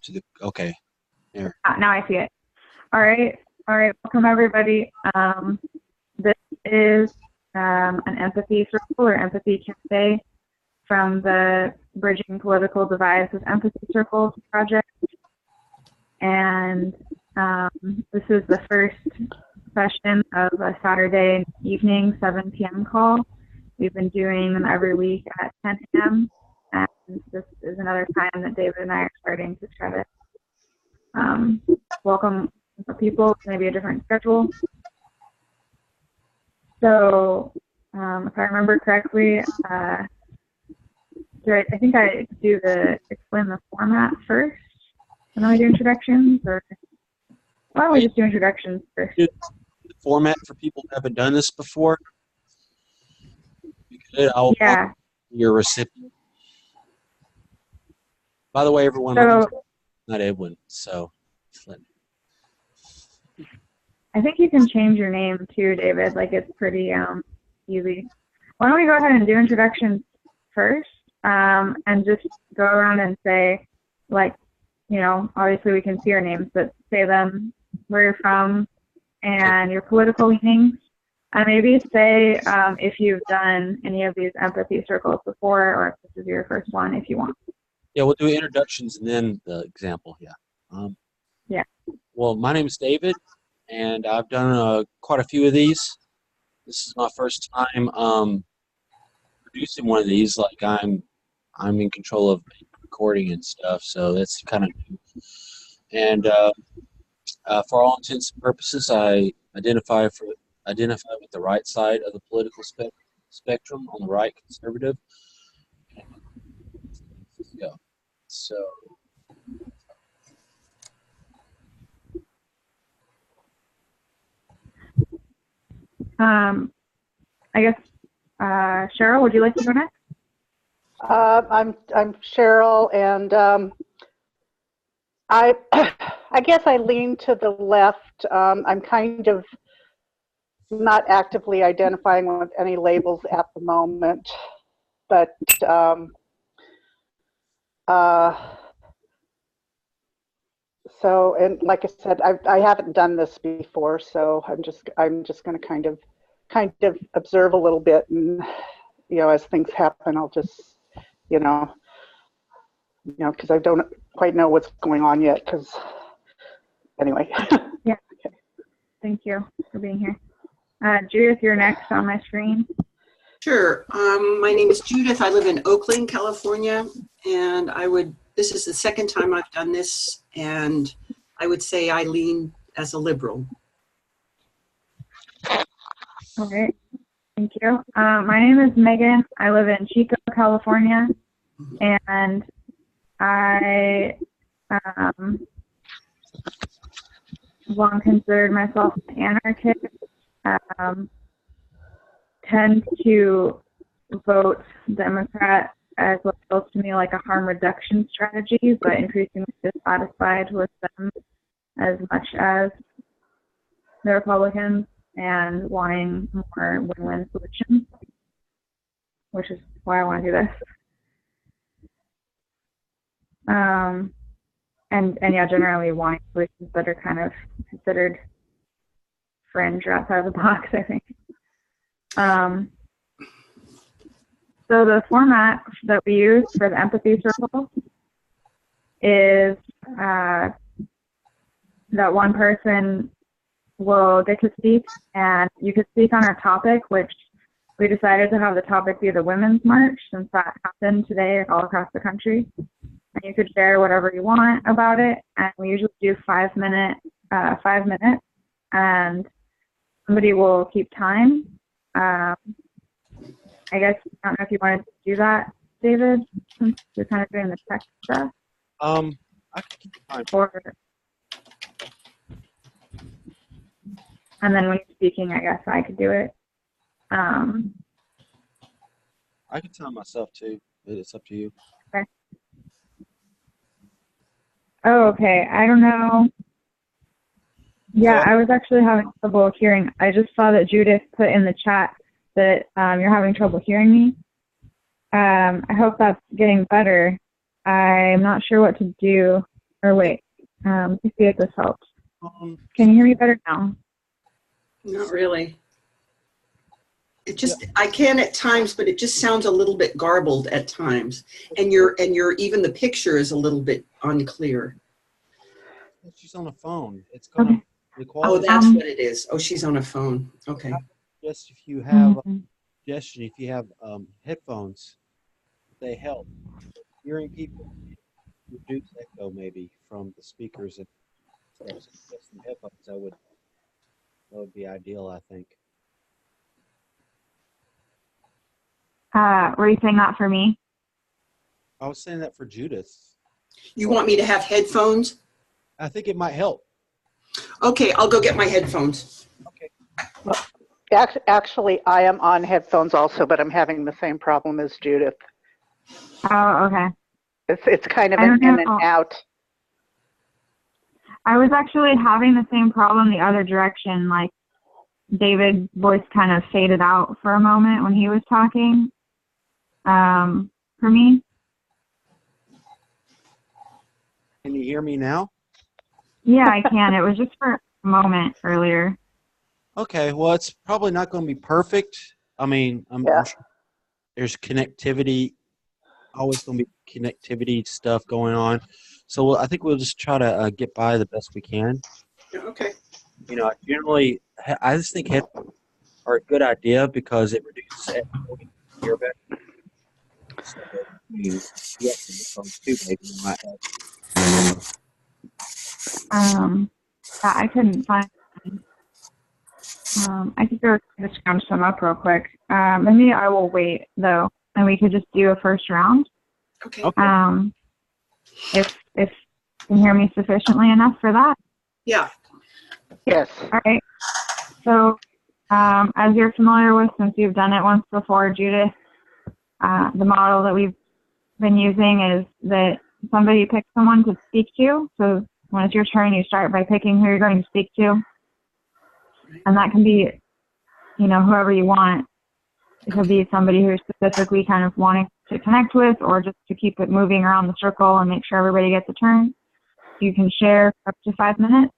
to the, okay, there. Now I see it. All right. Welcome everybody. This is an empathy circle or empathy cafe from the Bridging Political Divides with Empathy Circles project. And this is the first session of a Saturday evening 7 p.m. call. We've been doing them every week at 10 a.m. And this is another time that David and I are starting to try to welcome people, maybe a different schedule. So if I remember correctly, I think I do explain the format first, and then we do introductions, or why don't we just do introductions first? The format for people who haven't done this before. I'll your recipient. By the way, everyone, not Edwin, so. I think you can change your name too, David. Like, it's pretty easy. Why don't we go ahead and do introductions first, and just go around and say, like, you know, obviously we can see our names, but say them, where you're from, and your political leanings, and maybe say if you've done any of these empathy circles before, or if this is your first one, if you want. Yeah, we'll do introductions and then the example. Yeah. Yeah. Well, my name is David, and I've done quite a few of these. This is my first time producing one of these. Like, I'm in control of recording and stuff, so that's kind of new. And for all intents and purposes, I identify with the right side of the political spectrum, on the right, conservative. Yeah. So. I guess Cheryl, would you like to go next? I'm Cheryl, and I guess I lean to the left. I'm kind of not actively identifying with any labels at the moment, but so, and like I said, I haven't done this before, so I'm just going to kind of observe a little bit, and as things happen, I'll just because I don't quite know what's going on yet. Because anyway. Yeah. Okay. Thank you for being here. Judith, you're next on my screen. Sure. My name is Judith. I live in Oakland, California, and this is the second time I've done this, and I would say I lean as a liberal. Okay, thank you. My name is Megan. I live in Chico, California, and I long considered myself an anarchist. Tend to vote Democrat as what feels to me like a harm reduction strategy, but increasingly dissatisfied with them as much as the Republicans, and wanting more win-win solutions, which is why I want to do this. And yeah, generally wanting solutions that are kind of considered fringe or outside of the box, I think. So the format that we use for the empathy circle is that one person will get to speak, and you could speak on our topic, which we decided to have the topic be the Women's March, since that happened today all across the country. And you could share whatever you want about it, and we usually do 5 minutes, and somebody will keep time. I guess, I don't know if you wanted to do that, David, since you're kind of doing the tech stuff. I can keep time. And then when you're speaking, I guess I could do it. I can time myself too, but it's up to you. Okay. Oh, okay. I don't know. Yeah, I was actually having trouble hearing. I just saw that Judith put in the chat that you're having trouble hearing me. I hope that's getting better. I'm not sure what to do Or wait, let's see if this helps. Um, Can you hear me better now? Not really. It just, I can at times, but it just sounds a little bit garbled at times. And even the picture is a little bit unclear. she's on the phone. It's gonna Okay. the Oh, quality. that's what it is. Oh, she's on a phone. Okay. Just if you have Mhm. suggestion, if you have headphones, they help hearing people, reduce echo maybe from the speakers and stuff. So just some headphones, that would be ideal, I think. Were you saying that for me? I was saying that for Judith. You want me to have headphones? I think it might help. Okay, I'll go get my headphones. Okay. Actually, I am on headphones also, but I'm having the same problem as Judith. Oh, okay. It's kind of I an don't in and know. out. I was actually having the same problem the other direction. Like David's voice kind of faded out for a moment when he was talking. For me. Can you hear me now? Yeah, I can. It was just for a moment earlier. Okay, well, it's probably not going to be perfect. I mean, I'm sure there's connectivity, always going to be connectivity stuff going on. So I think we'll just try to get by the best we can. Okay. You know, generally, I just think headphones are a good idea because it reduces echo in your ear back. So, you have headphones too, maybe you might have. I couldn't find. I could go just scrounge some up real quick. Maybe I will wait though, and we could just do a first round. Okay. If you can hear me sufficiently enough for that. Yeah. Yes. All right. So, as you're familiar with, since you've done it once before, Judith, the model that we've been using is that somebody picks someone to speak to. So when it's your turn, you start by picking who you're going to speak to. And that can be, whoever you want. It could be somebody who's specifically kind of wanting to connect with, or just to keep it moving around the circle and make sure everybody gets a turn. You can share for up to 5 minutes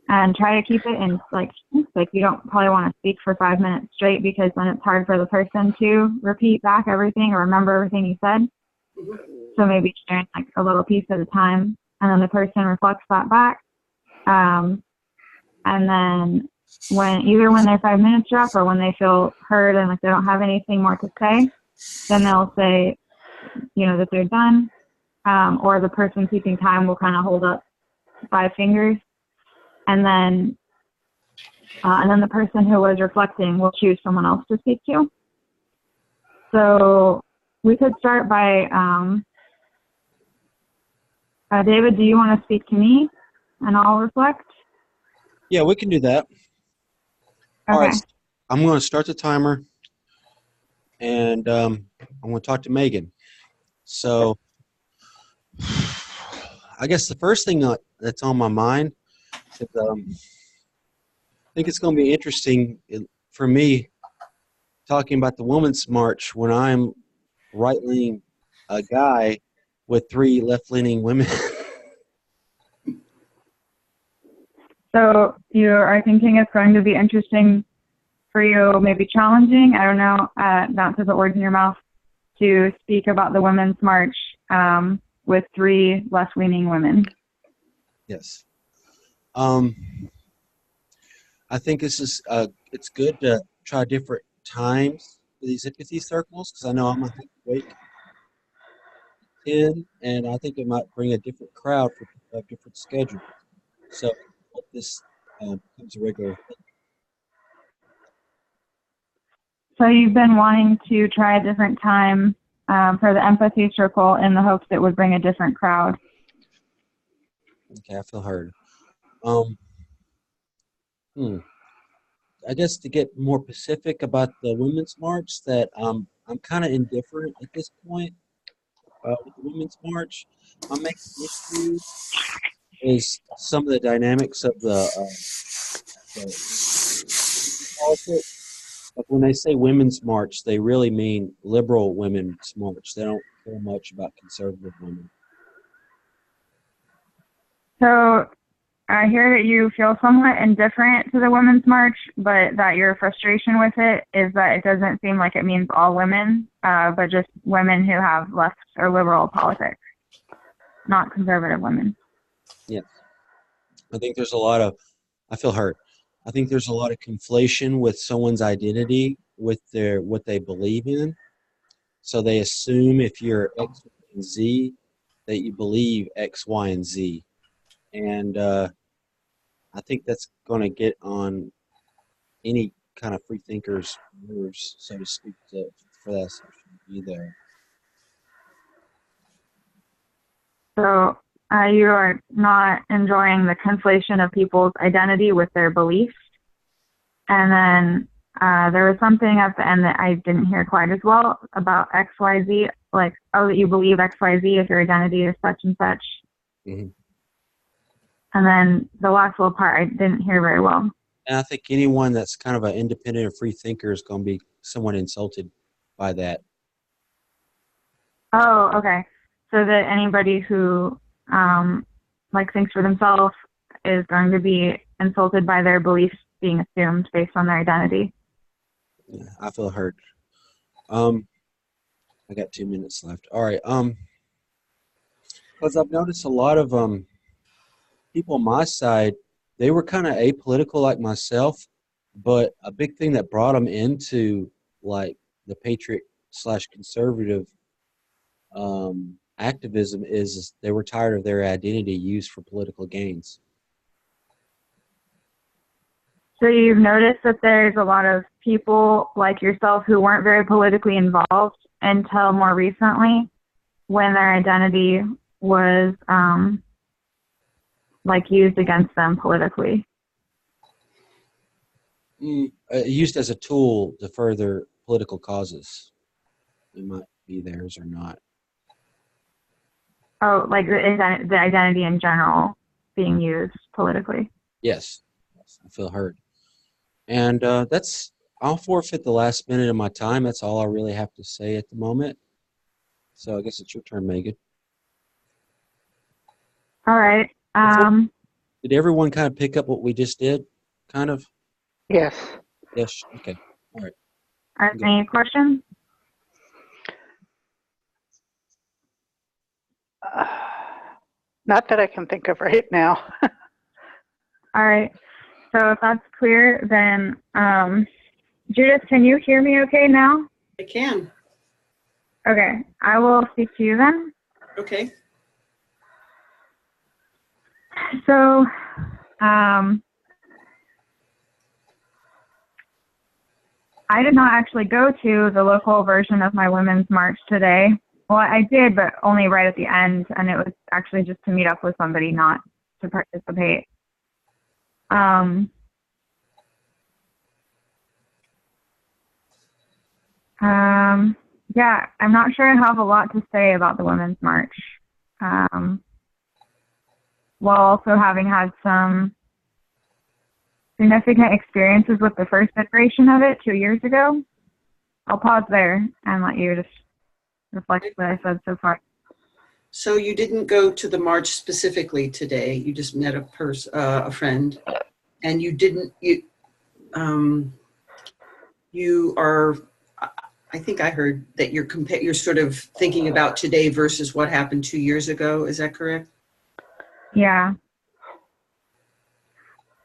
and try to keep it in like you don't probably want to speak for 5 minutes straight, because then it's hard for the person to repeat back everything or remember everything you said. So maybe sharing like a little piece at a time, and then the person reflects that back. And then when their 5 minutes are up, or when they feel heard and like they don't have anything more to say, then they'll say, that they're done. Or the person keeping time will kind of hold up 5 fingers, and then the person who was reflecting will choose someone else to speak to. So we could start by, David, do you want to speak to me and I'll reflect? Yeah, we can do that. Okay. All right, I'm going to start the timer, and I'm going to talk to Megan. So I guess the first thing that's on my mind is I think it's going to be interesting for me talking about the Women's March when I'm right-leaning a guy with 3 left-leaning women. So you are thinking it's going to be interesting for you, maybe challenging, I don't know, not to put words in your mouth, to speak about the Women's March with 3 left-leaning women. Yes. I think this is it's good to try different times for these empathy circles, because I know I'm going to wait 10, and I think it might bring a different crowd for people who have different schedules. So I hope this becomes a regular thing. So you've been wanting to try a different time for the empathy circle in the hopes it would bring a different crowd. Okay, I feel heard. I guess to get more specific about the Women's March, that I'm kind of indifferent at this point with the Women's March. My main issue is some of the dynamics of the politics. Like when they say Women's March, they really mean liberal women's march. They don't care much about conservative women. So I hear that you feel somewhat indifferent to the Women's March, but that your frustration with it is that it doesn't seem like it means all women, but just women who have left or liberal politics, not conservative women. Yeah. I think there's a lot of, I feel hurt. I think there's a lot of conflation with someone's identity with what they believe in. So they assume if you're X, Y, and Z, that you believe X, Y, and Z. And I think that's going to get on any kind of free thinker's nerves, so to speak, for that section to be there. So you are not enjoying the conflation of people's identity with their beliefs. And then there was something at the end that I didn't hear quite as well about XYZ, like, oh, that you believe XYZ if your identity is such and such. Mm-hmm. And then the last little part I didn't hear very well. And I think anyone that's kind of an independent or free thinker is going to be somewhat insulted by that. Oh, okay. So that anybody who like thinks for themselves is going to be insulted by their beliefs being assumed based on their identity. Yeah, I feel hurt. I got 2 minutes left. All right. Because I've noticed a lot of people on my side, they were kind of apolitical like myself, but a big thing that brought them into like the patriot / conservative activism is they were tired of their identity used for political gains. So you've noticed that there's a lot of people like yourself who weren't very politically involved until more recently when their identity was like used against them politically. Used as a tool to further political causes. It might be theirs or not. Oh, like the identity in general being used politically. Yes, I feel hurt. And I'll forfeit the last minute of my time. That's all I really have to say at the moment. So I guess it's your turn, Megan. All right. Did everyone kind of pick up what we just did? Kind of? Yes. Yes. Okay. All right. Are there any questions? Not that I can think of right now. All right. So if that's clear, then Judith, can you hear me okay now? I can. Okay. I will speak to you then. Okay. So I did not actually go to the local version of my Women's March today. Well, I did, but only right at the end, and it was actually just to meet up with somebody, not to participate. Yeah, I'm not sure I have a lot to say about the Women's March. While also having had some significant experiences with the first iteration of it 2 years ago. I'll pause there and let you just reflect what I said so far. So you didn't go to the march specifically today. You just met a friend, and you didn't. You are. I think I heard that you're sort of thinking about today versus what happened 2 years ago. Is that correct? Yeah.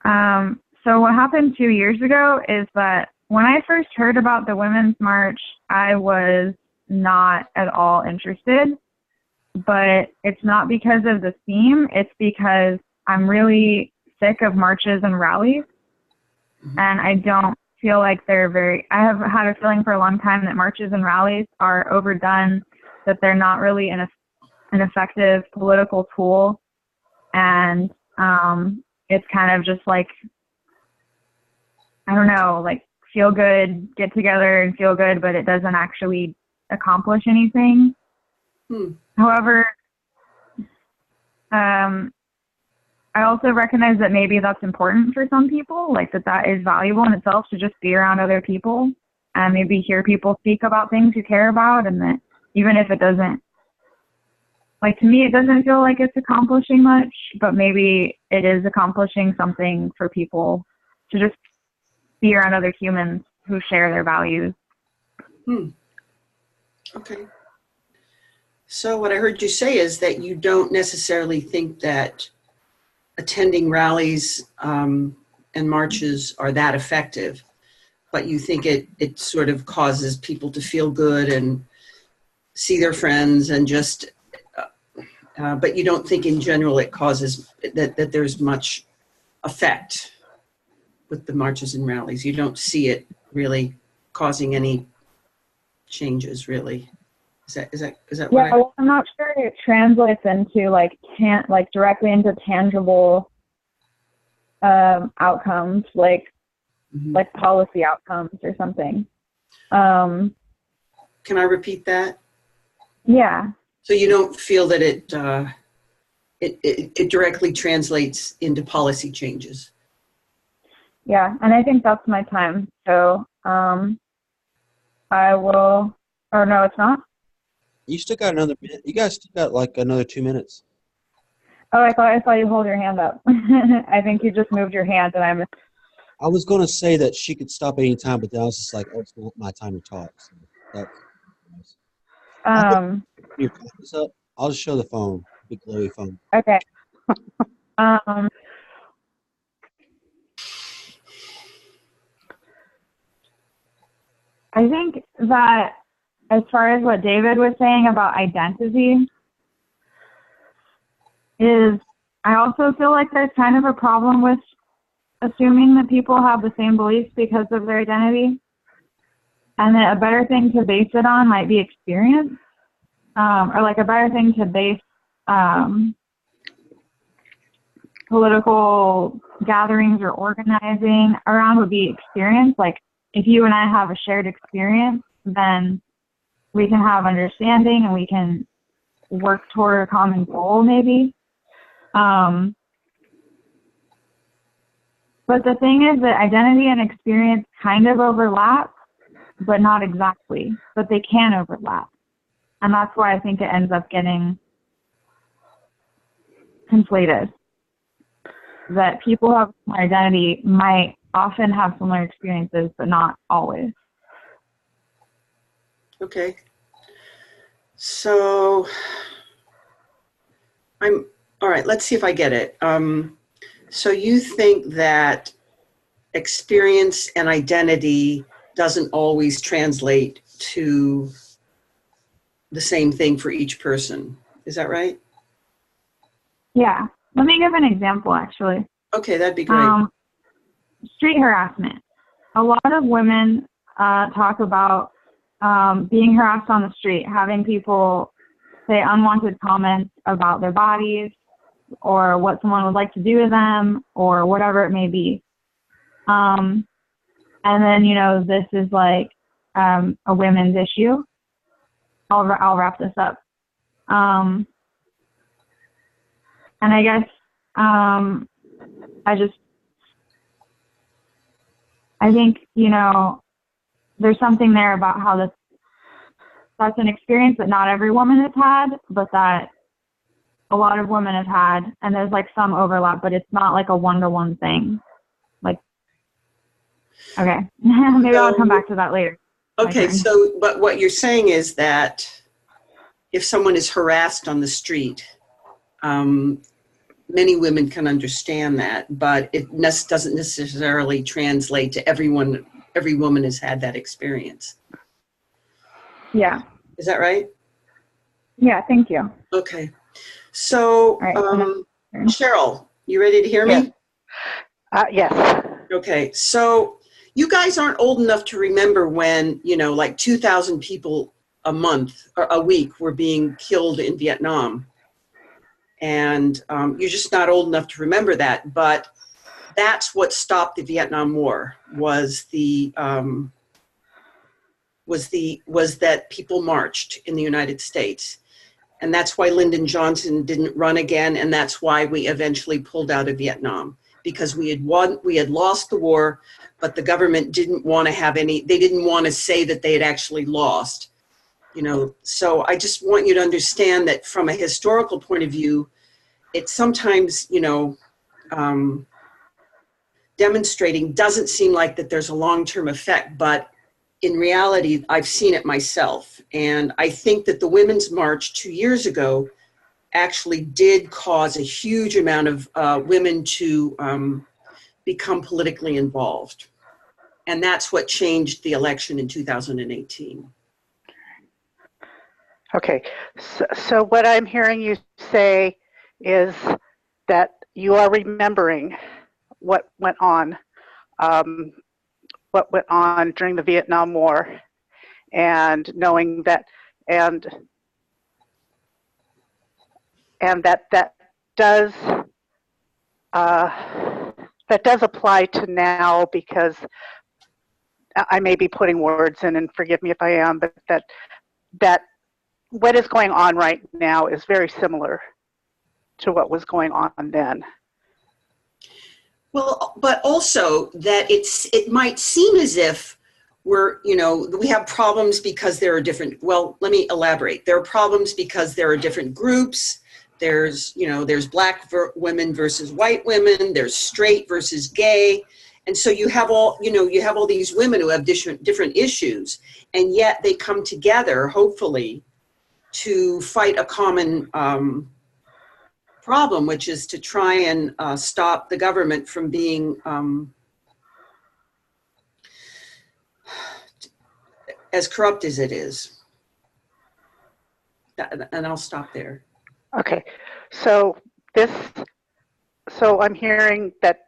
So what happened 2 years ago is that when I first heard about the Women's March, I was not at all interested. But it's not because of the theme. It's because I'm really sick of marches and rallies. Mm-hmm. And I don't feel like I have had a feeling for a long time that marches and rallies are overdone, that they're not really an effective political tool. And it's kind of just like, I don't know, like feel good, get together and feel good, but it doesn't actually accomplish anything. However, I also recognize that maybe that's important for some people, like that is valuable in itself to just be around other people and maybe hear people speak about things you care about, and that even if it doesn't, like, to me, it doesn't feel like it's accomplishing much, but maybe it is accomplishing something for people to just be around other humans who share their values. Okay. So what I heard you say is that you don't necessarily think that attending rallies and marches are that effective, but you think it sort of causes people to feel good and see their friends and just, but you don't think in general it causes, that there's much effect with the marches and rallies. You don't see it really causing any changes, really. Is that what Yeah, well, I'm not sure it translates into like directly into tangible outcomes, like policy outcomes or something. Can I repeat that? Yeah. So you don't feel that it directly translates into policy changes? Yeah, and I think that's my time. So I will, or no, it's not? You still got another minute. You guys still got like another 2 minutes. Oh, I saw you hold your hand up. I think you just moved your hand, and I was going to say that she could stop any time, but then I was just like, oh, it's not my time to talk. So that's your phone is up. I'll just show the phone, big glowy phone. okay. I think that as far as what David was saying about identity, is I also feel like there's kind of a problem with assuming that people have the same beliefs because of their identity, and that a better thing to base it on might be experience, or like a better thing to base political gatherings or organizing around would be experience. Like, if you and I have a shared experience, then we can have understanding and we can work toward a common goal, maybe. But the thing is that identity and experience kind of overlap, but not exactly. But they can overlap. And that's why I think it ends up getting conflated. That people who have similar identity might often have similar experiences, but not always. Okay. So all right, let's see if I get it. So you think that experience and identity doesn't always translate to the same thing for each person. Is that right? Yeah. Let me give an example, actually. Okay, that'd be great. Street harassment. A lot of women talk about being harassed on the street, having people say unwanted comments about their bodies or what someone would like to do to them or whatever it may be. And then, this is like a women's issue. I'll wrap this up. And I guess I think, there's something there about how that's an experience that not every woman has had, but that a lot of women have had, and there's like some overlap, but it's not like a one-to-one thing. Like, okay, maybe I'll come back to that later. Okay, so, but what you're saying is that if someone is harassed on the street, many women can understand that, but it doesn't necessarily translate to everyone. Every woman has had that experience. Yeah. Is that right? Yeah, thank you. Okay. So, right, Cheryl, you ready to hear me? Yes. Okay. So you guys aren't old enough to remember when, like 2,000 people a month or a week were being killed in Vietnam. And you're just not old enough to remember that. But that's what stopped the Vietnam War was that people marched in the United States. And that's why Lyndon Johnson didn't run again. And that's why we eventually pulled out of Vietnam, because we had lost the war, but the government didn't want to have they didn't want to say that they had actually lost, So I just want you to understand that from a historical point of view, it's sometimes, demonstrating doesn't seem like that there's a long-term effect, but in reality, I've seen it myself. And I think that the Women's March 2 years ago actually did cause a huge amount of women to become politically involved. And that's what changed the election in 2018. Okay, so what I'm hearing you say is that you are remembering what went on during the Vietnam War, and knowing that, and that does apply to now, because I may be putting words in, and forgive me if I am, but that what is going on right now is very similar to what was going on then. Well, but also that it might seem as if we have problems because there are different, well, let me elaborate. There are problems because there are different groups. There's black women versus white women. There's straight versus gay. And so you have all these women who have different issues, and yet they come together, hopefully, to fight a common problem, which is to try and stop the government from being as corrupt as it is. And I'll stop there. Okay, so I'm hearing that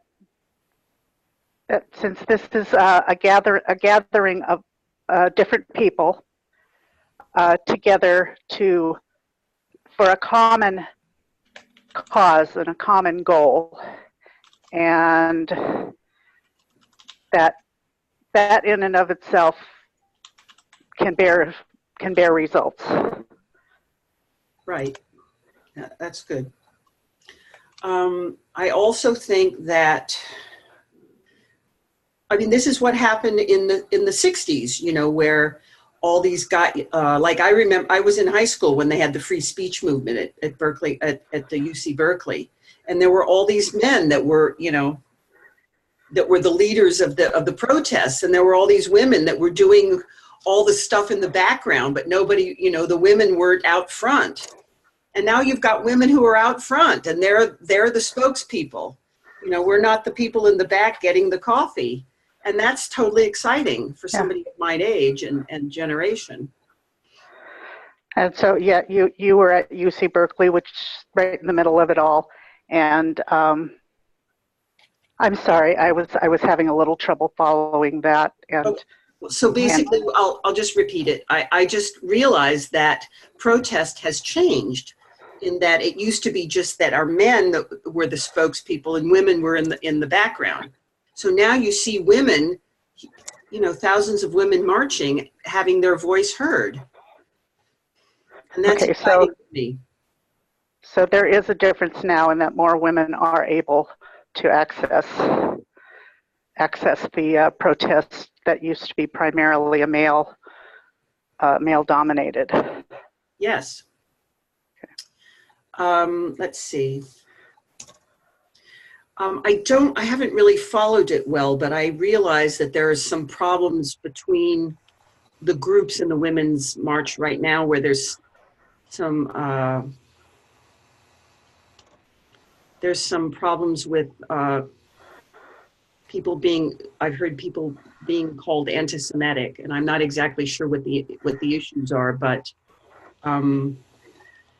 since this is a gathering of different people together for a common cause and a common goal, and that in and of itself can bear results. Right. Yeah, that's good. I also think that, this is what happened in the 60s, where all these guys, like I remember, I was in high school when they had the free speech movement at Berkeley, at the UC Berkeley, and there were all these men that were, that were the leaders of the protests, and there were all these women that were doing all the stuff in the background, but nobody, the women weren't out front. And now you've got women who are out front, and they're the spokespeople. We're not the people in the back getting the coffee. And that's totally exciting for somebody of my age and generation. And so, yeah, you were at UC Berkeley, which is right in the middle of it all. And I'm sorry, I was having a little trouble following that. And so basically, I'll just repeat it. I just realized that protest has changed, in that it used to be just that our men were the spokespeople and women were in the background. So now you see women, thousands of women marching, having their voice heard. And that's exciting to me. So there is a difference now in that more women are able to access the protests that used to be primarily a male dominated. Yes. Let's see. I haven't really followed it well, but I realize that there are some problems between the groups in the Women's March right now, where there's some problems with I've heard people being called anti-Semitic, and I'm not exactly sure what the issues are, but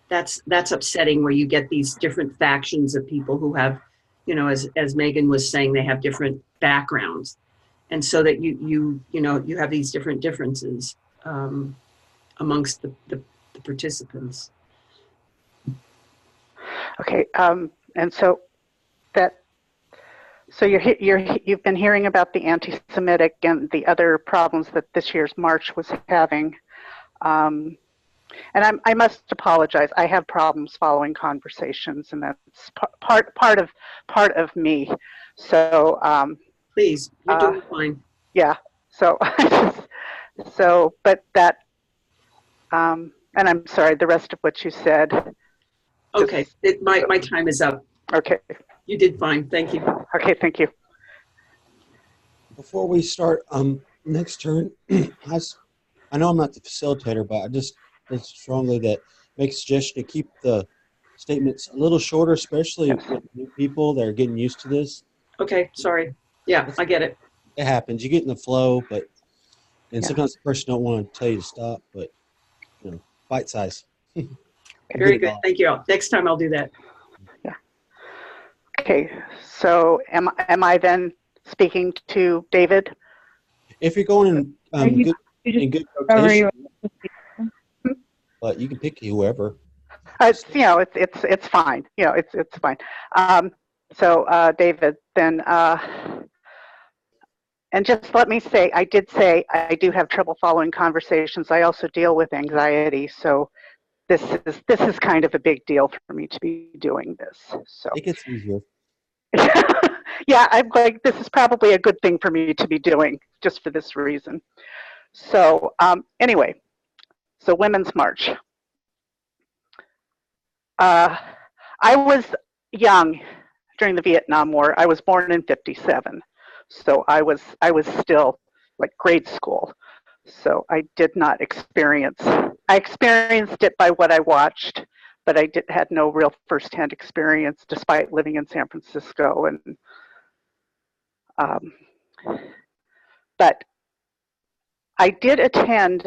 that's upsetting, where you get these different factions of people who have, as Megan was saying, they have different backgrounds, and so that you have these different differences amongst the participants. Okay, and so you've been hearing about the anti-Semitic and the other problems that this year's march was having. And I must apologize. I have problems following conversations, and that's part of me. So please, you're doing fine. Yeah. So but And I'm sorry, the rest of what you said. Okay, my time is up. Okay. You did fine. Thank you. Okay, thank you. Before we start, next turn, I know I'm not the facilitator, but I just feel strongly that make a suggestion to keep the statements a little shorter, especially Yes. with new people that are getting used to this. Okay, sorry. Yeah, I get it. It happens. You get in the flow, and Yeah. sometimes the person don't want to tell you to stop, but bite size. Very good. Thank you. Next time I'll do that. Yeah. Okay, so am I then speaking to David? If you're going in good rotation, but you can pick whoever. It's it's fine. It's fine. So David, then, and just let me say, I did say I do have trouble following conversations. I also deal with anxiety, so this is kind of a big deal for me to be doing this. So It gets easier. yeah, I'm like, this is probably a good thing for me to be doing just for this reason. So anyway, so Women's March. I was young during the Vietnam War. I was born in '57, so I was still like grade school. So I did not experience. I experienced it by what I watched, but I had no real firsthand experience, despite living in San Francisco. And but I did attend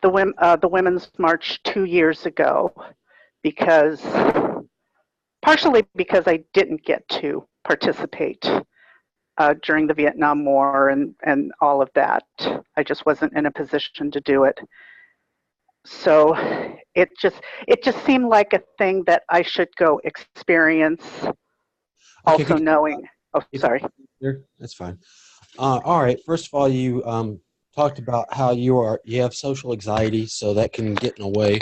the Women's March 2 years ago, because partially because I didn't get to participate during the Vietnam War and all of that. I just wasn't in a position to do it. So it just seemed like a thing that I should go experience. Okay, also knowing, oh, sorry. That's fine. All right. First of all, you talked about how you have social anxiety, so that can get in the way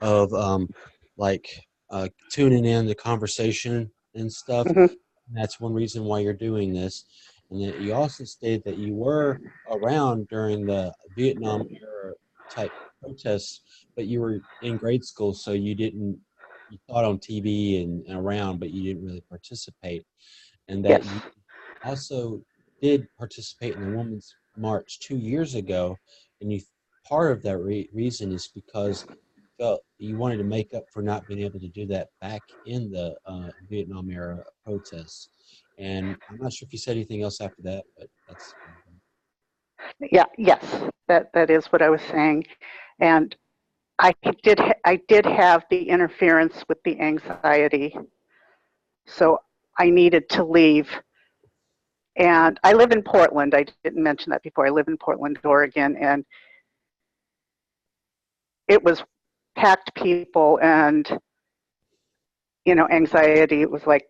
of tuning in the conversation and stuff. Mm-hmm. That's one reason why you're doing this. And that you also stated that you were around during the Vietnam era type protests, but you were in grade school, so you saw it on TV and around, but you didn't really participate. And that Yes. you also did participate in the Women's March 2 years ago, and part of that reason is because you felt you wanted to make up for not being able to do that back in the Vietnam era protests. And I'm not sure if you said anything else after that, but that's. Yeah. Yes. That is what I was saying, and I did have the interference with the anxiety, so I needed to leave. And I live in Portland. I didn't mention that before. I live in Portland, Oregon, and it was packed people and anxiety. It was like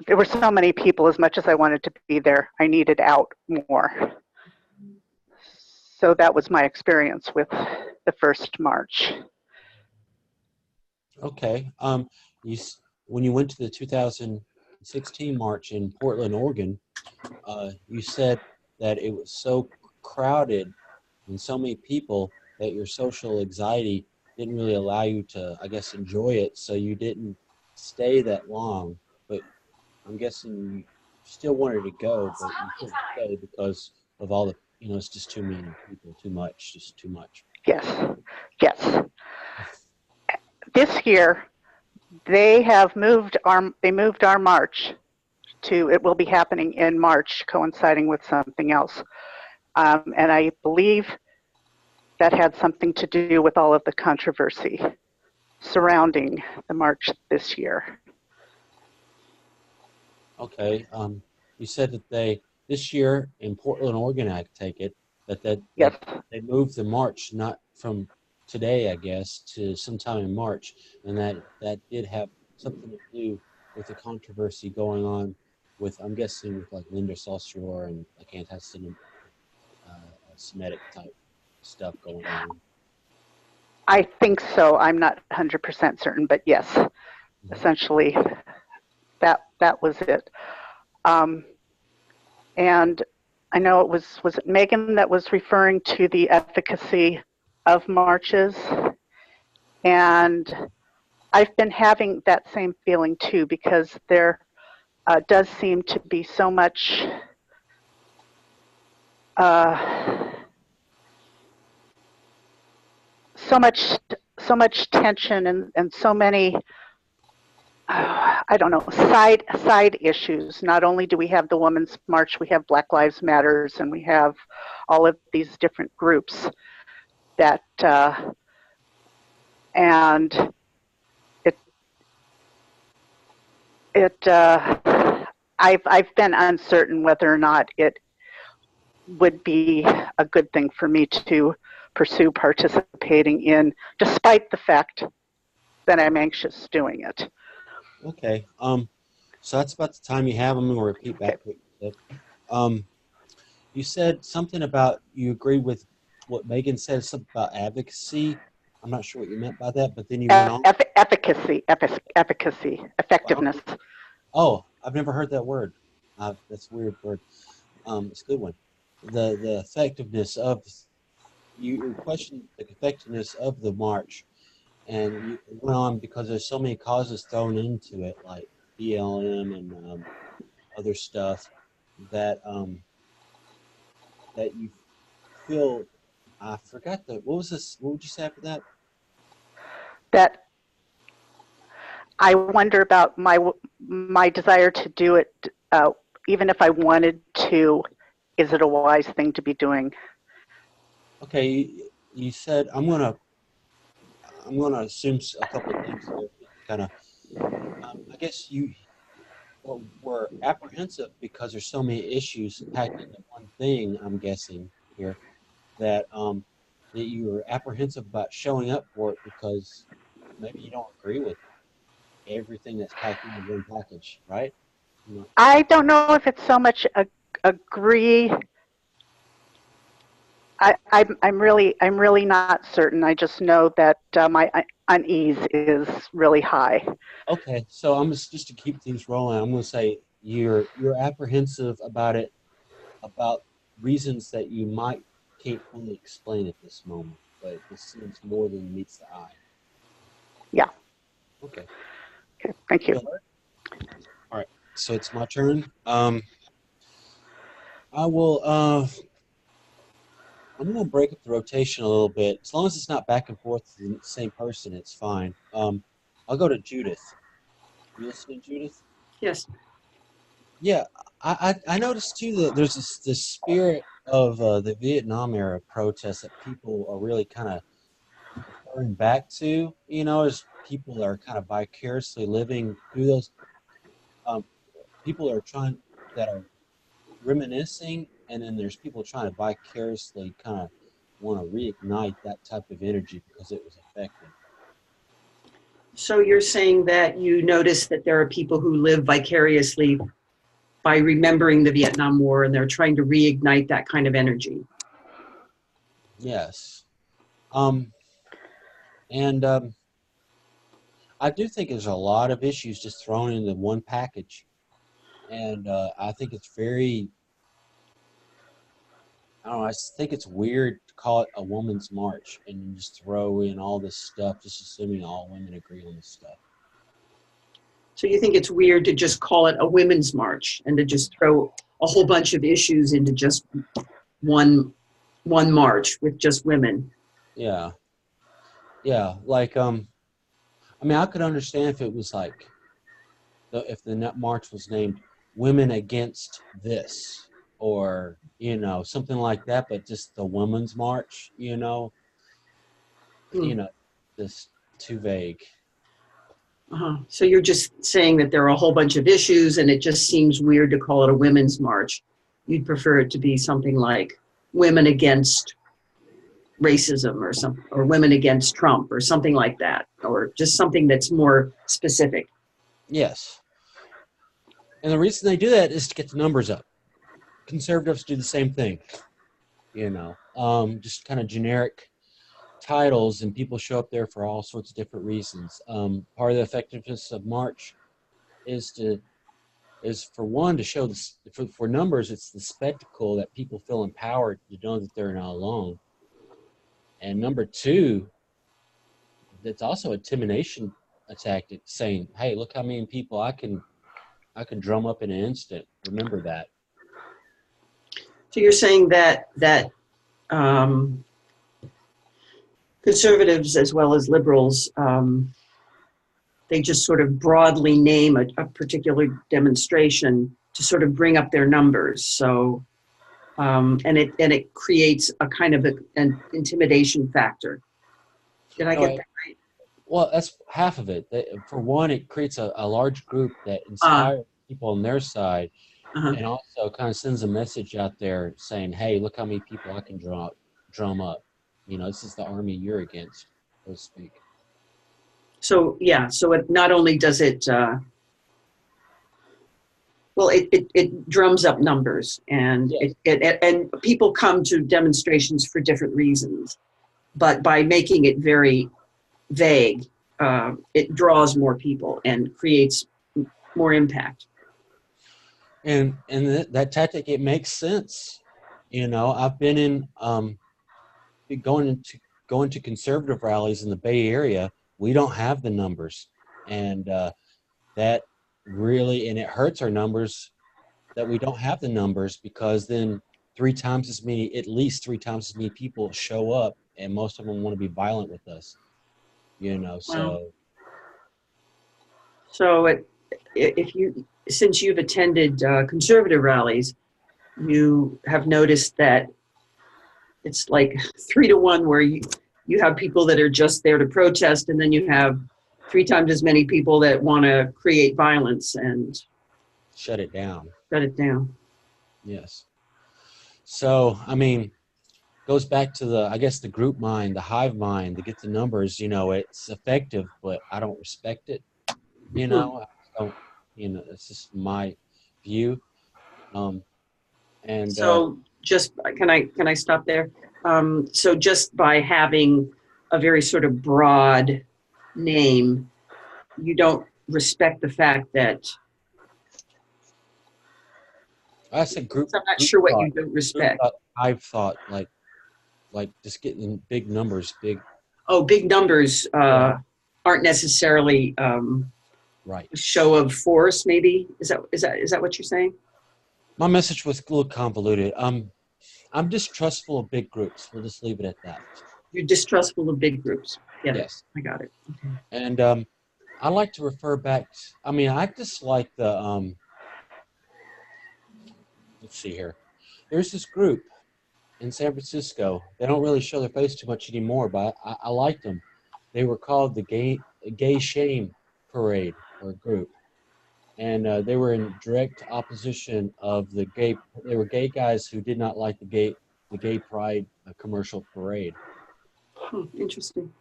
there were so many people. As much as I wanted to be there, I needed out more. So that was my experience with the first march. Okay. When you went to the 2016 march in Portland, Oregon, you said that it was so crowded and so many people that your social anxiety didn't really allow you to, I guess, enjoy it. So you didn't stay that long. But I'm guessing you still wanted to go, but you couldn't stay because of all the, it's just too many people, just too much. Yes. Yes. This year, they moved our march to, it will be happening in March, coinciding with something else. And I believe that had something to do with all of the controversy surrounding the march this year. Okay. You said that this year in Portland, Oregon, I take it, yes. they moved the march not from today, I guess, to sometime in March, and that did have something to do with the controversy going on with, I'm guessing, with like Linda Saussure and like anti-Semitic type stuff going on. I think so. I'm not 100% certain, but yes, essentially that was it. And I know it was it Megan that was referring to the efficacy of marches, and I've been having that same feeling too, because there does seem to be so much so much tension, and so many I don't know, side issues. Not only do we have the Women's March, we have Black Lives Matters, and we have all of these different groups that and I've been uncertain whether or not it would be a good thing for me to pursue participating in, despite the fact that I'm anxious doing it. Okay. So that's about the time you have. I'm going to repeat back what you said. You said something about you agreed with what Megan said, something about advocacy. I'm not sure what you meant by that, but then you went on. Efficacy, effectiveness. Oh, I've never heard that word. That's a weird word. It's a good one. The effectiveness of you questioned the effectiveness of the march, and you went on because there's so many causes thrown into it, like BLM and other stuff that that you feel. I forgot the what was this? What would you say after that? That I wonder about my desire to do it, even if I wanted to. Is it a wise thing to be doing? Okay, you said I'm gonna assume a couple of things here. Kind of, I guess you were apprehensive because there's so many issues packed into one thing. I'm guessing here that that you were apprehensive about showing up for it because maybe you don't agree with everything that's packed into one package, right? You know, I don't know if it's so much agree. I'm really not certain. I just know that my unease is really high. okay, so I'm just to keep things rolling. I'm going to say you're apprehensive about it, about reasons that you might can't fully explain at this moment, but this seems more than meets the eye. Yeah. Okay. Okay. Thank you. All right. So it's my turn. I will. I'm going to break up the rotation a little bit. As long as it's not back and forth to the same person, it's fine. I'll go to Judith. You listening, Judith? Yes. Yeah, I noticed too that there's this spirit of the Vietnam era protests that people are really kind of referring back to. You know, as people are kind of vicariously living through those. Um, people are trying that are reminiscing, and then there's people trying to vicariously kind of want to reignite that type of energy because it was effective. So you're saying that you notice that there are people who live vicariously by remembering the Vietnam War, and they're trying to reignite that kind of energy. Yes. And I do think there's a lot of issues just thrown into one package. And I think it's very, I don't know, I think it's weird to call it a woman's march and just throw in all this stuff, just assuming all women agree on this stuff. So you think it's weird to just call it a women's march and to just throw a whole bunch of issues into just one march with just women? Yeah. Yeah. Like, I mean, I could understand if it was like, if the net march was named Women Against This or, you know, something like that, but just the Women's March, you know, just too vague. So you're just saying that there are a whole bunch of issues and it just seems weird to call it a women's march. You'd prefer it to be something like Women Against Racism or Women Against Trump or something like that, or just something that's more specific. Yes. And the reason they do that is to get the numbers up. Conservatives do the same thing, you know, just kind of generic titles, and people show up there for all sorts of different reasons. Part of the effectiveness of March is for one to show this for numbers. It's the spectacle that people feel empowered to know that they're not alone, And number two, that's also a intimidation tactic, saying, "Hey, look how many people I can drum up in an instant." Remember that. So you're saying that um, conservatives as well as liberals, they just sort of broadly name a particular demonstration to sort of bring up their numbers. So, and it creates a kind of an intimidation factor. Did I get that right? Well, that's half of it. For one, it creates a large group that inspires people on their side, and also kind of sends a message out there saying, "Hey, look how many people I can drum up. You know, this is the army you're against, so to speak." So yeah, so it not only does it, well, it drums up numbers, and Yes. and people come to demonstrations for different reasons, but by making it very vague, it draws more people and creates more impact. And that tactic, it makes sense. You know, I've been in going to conservative rallies in the Bay Area. We don't have the numbers, and that really, and it hurts our numbers that we don't have the numbers, because then at least three times as many people show up, and most of them want to be violent with us. You know, so. So since you've attended conservative rallies, you have noticed that it's like 3 to 1, where you have people that are just there to protest, and then you have 3 times as many people that want to create violence and Shut it down. shut it down. Yes. So, I mean, goes back to the group mind, the hive mind, to get the numbers. You know, it's effective, but I don't respect it. You know, I don't, it's just my view. And So just, can I stop there? So just by having a very sort of broad name, you don't respect the fact that, I said group. I'm not group sure what thought, you don't respect. Hive thought, like just getting big numbers, big. Oh, big numbers aren't necessarily Right. a show of force, maybe? Is that what you're saying? My message was a little convoluted. I'm distrustful of big groups. We'll just leave it at that. You're distrustful of big groups. Yeah, Yes. I got it. Okay. And I like to refer back. I just like the. Let's see here. There's this group in San Francisco. They don't really show their face too much anymore, but I liked them. They were called the Gay Shame Parade, or group, and they were in direct opposition of the gay. They were gay guys who did not like the gay pride commercial parade. Interesting.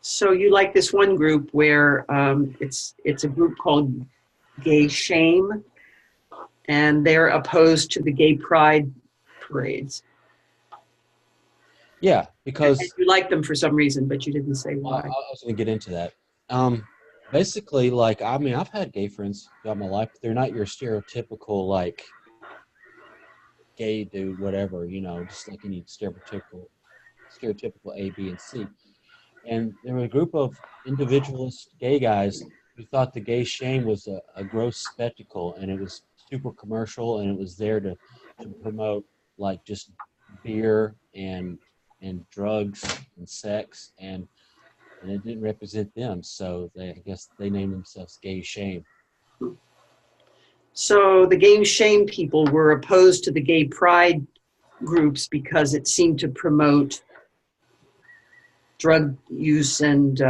So you like this one group where it's a group called Gay Shame, and they're opposed to the gay pride parades. Yeah, because and you like them for some reason, but you didn't say why. I was going to get into that. Basically, I've had gay friends throughout my life, but they're not your stereotypical, like, gay dude, whatever, just like any stereotypical A, B, and C. And there were a group of individualist gay guys who thought the gay shame was a gross spectacle, and it was super commercial, and it was there to promote, like, just beer and drugs and sex, and it didn't represent them, so I guess they named themselves Gay Shame. So the Gay Shame people were opposed to the gay pride groups because it seemed to promote drug use and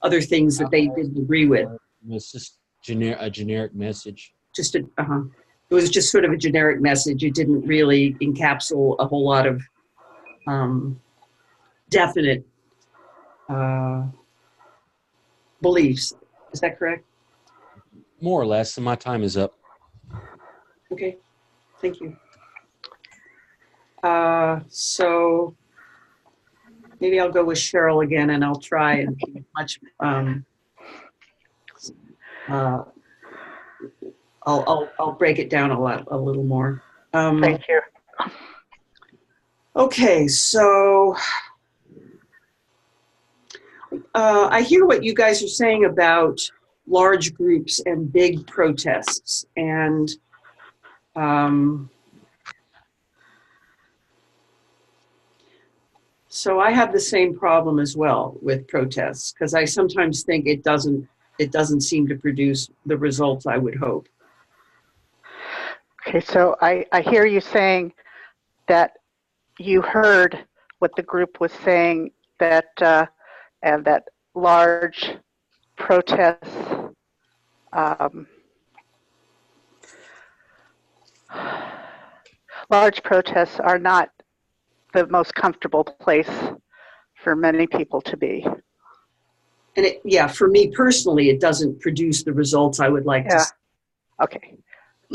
other things that they didn't agree with. It was just a generic message. It was just sort of a generic message. It didn't really encapsulate a whole lot of definite beliefs. Is that correct? More or less, and my time is up. Okay, thank you. So maybe I'll go with Cheryl again, and I'll try and be much. I'll break it down a little more. Thank you. Okay, so I hear what you guys are saying about large groups and big protests, and so I have the same problem as well with protests, because I sometimes think it doesn't seem to produce the results I would hope. Okay, so I hear you saying that you heard what the group was saying, that and that large protests are not the most comfortable place for many people to be. And for me personally, it doesn't produce the results I would like to see. Okay.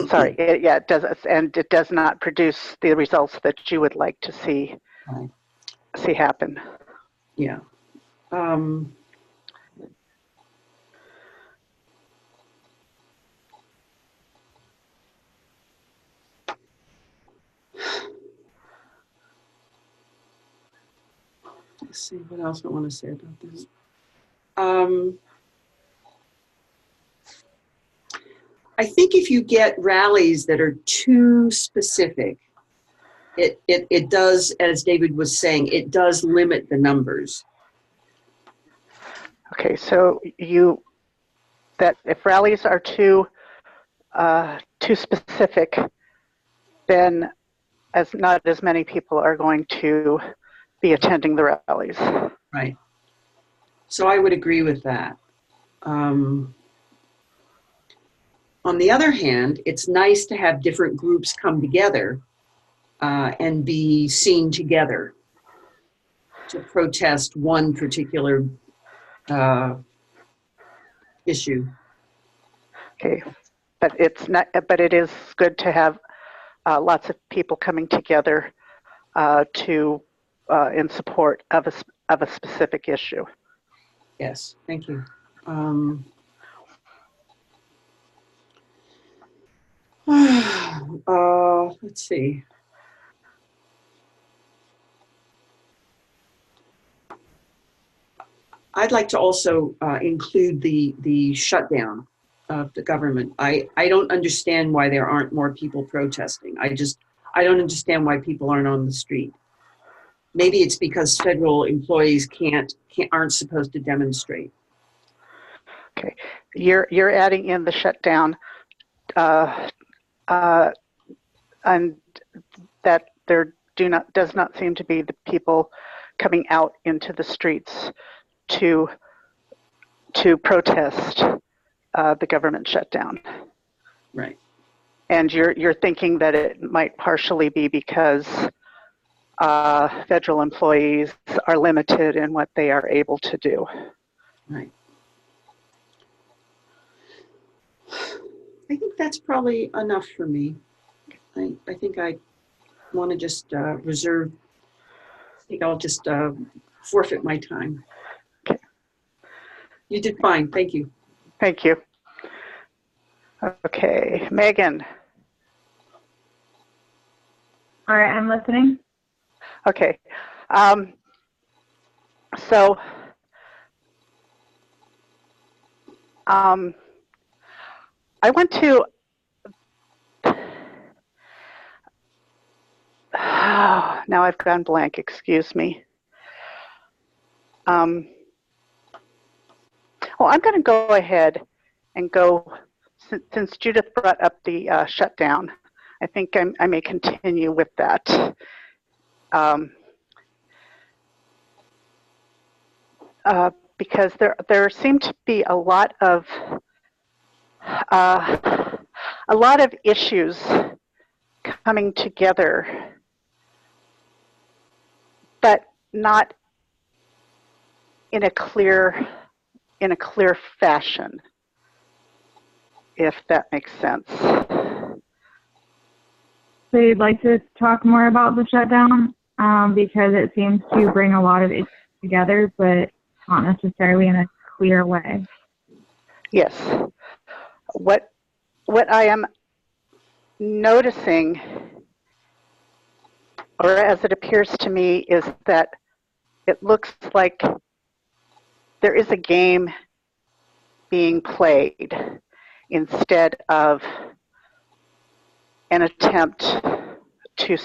Sorry. It does, and it does not produce the results that you would like to see happen. Yeah. Let's see what else I want to say about this. I think if you get rallies that are too specific, it does, as David was saying, it does limit the numbers. Okay, so that if rallies are too specific, then not as many people are going to be attending the rallies. Right. So I would agree with that. On the other hand, it's nice to have different groups come together and be seen together to protest one particular issue. Okay, but it's not. But it is good to have lots of people coming together in support of a specific issue. Yes, thank you. Let's see. I'd like to also include the shutdown of the government. I don't understand why there aren't more people protesting. I don't understand why people aren't on the street. Maybe it's because federal employees aren't supposed to demonstrate. Okay, you're adding in the shutdown, and that there does not seem to be the people coming out into the streets to protest the government shutdown. Right. And you're thinking that it might partially be because federal employees are limited in what they are able to do. Right. I think that's probably enough for me. I think I want to just reserve. I think I'll just forfeit my time. Okay. You did fine. Thank you. Thank you. Okay, Megan. All right, I'm listening. Okay. So I want to now I've gone blank, excuse me. Well, I'm going to go ahead and go, since Judith brought up the shutdown, I think I may continue with that. Because there seem to be a lot of issues coming together, but not in a clear fashion, if that makes sense. So you'd like to talk more about the shutdown because it seems to bring a lot of issues together, but not necessarily in a clear way. Yes. What I am noticing, or as it appears to me, is that it looks like there is a game being played instead of an attempt to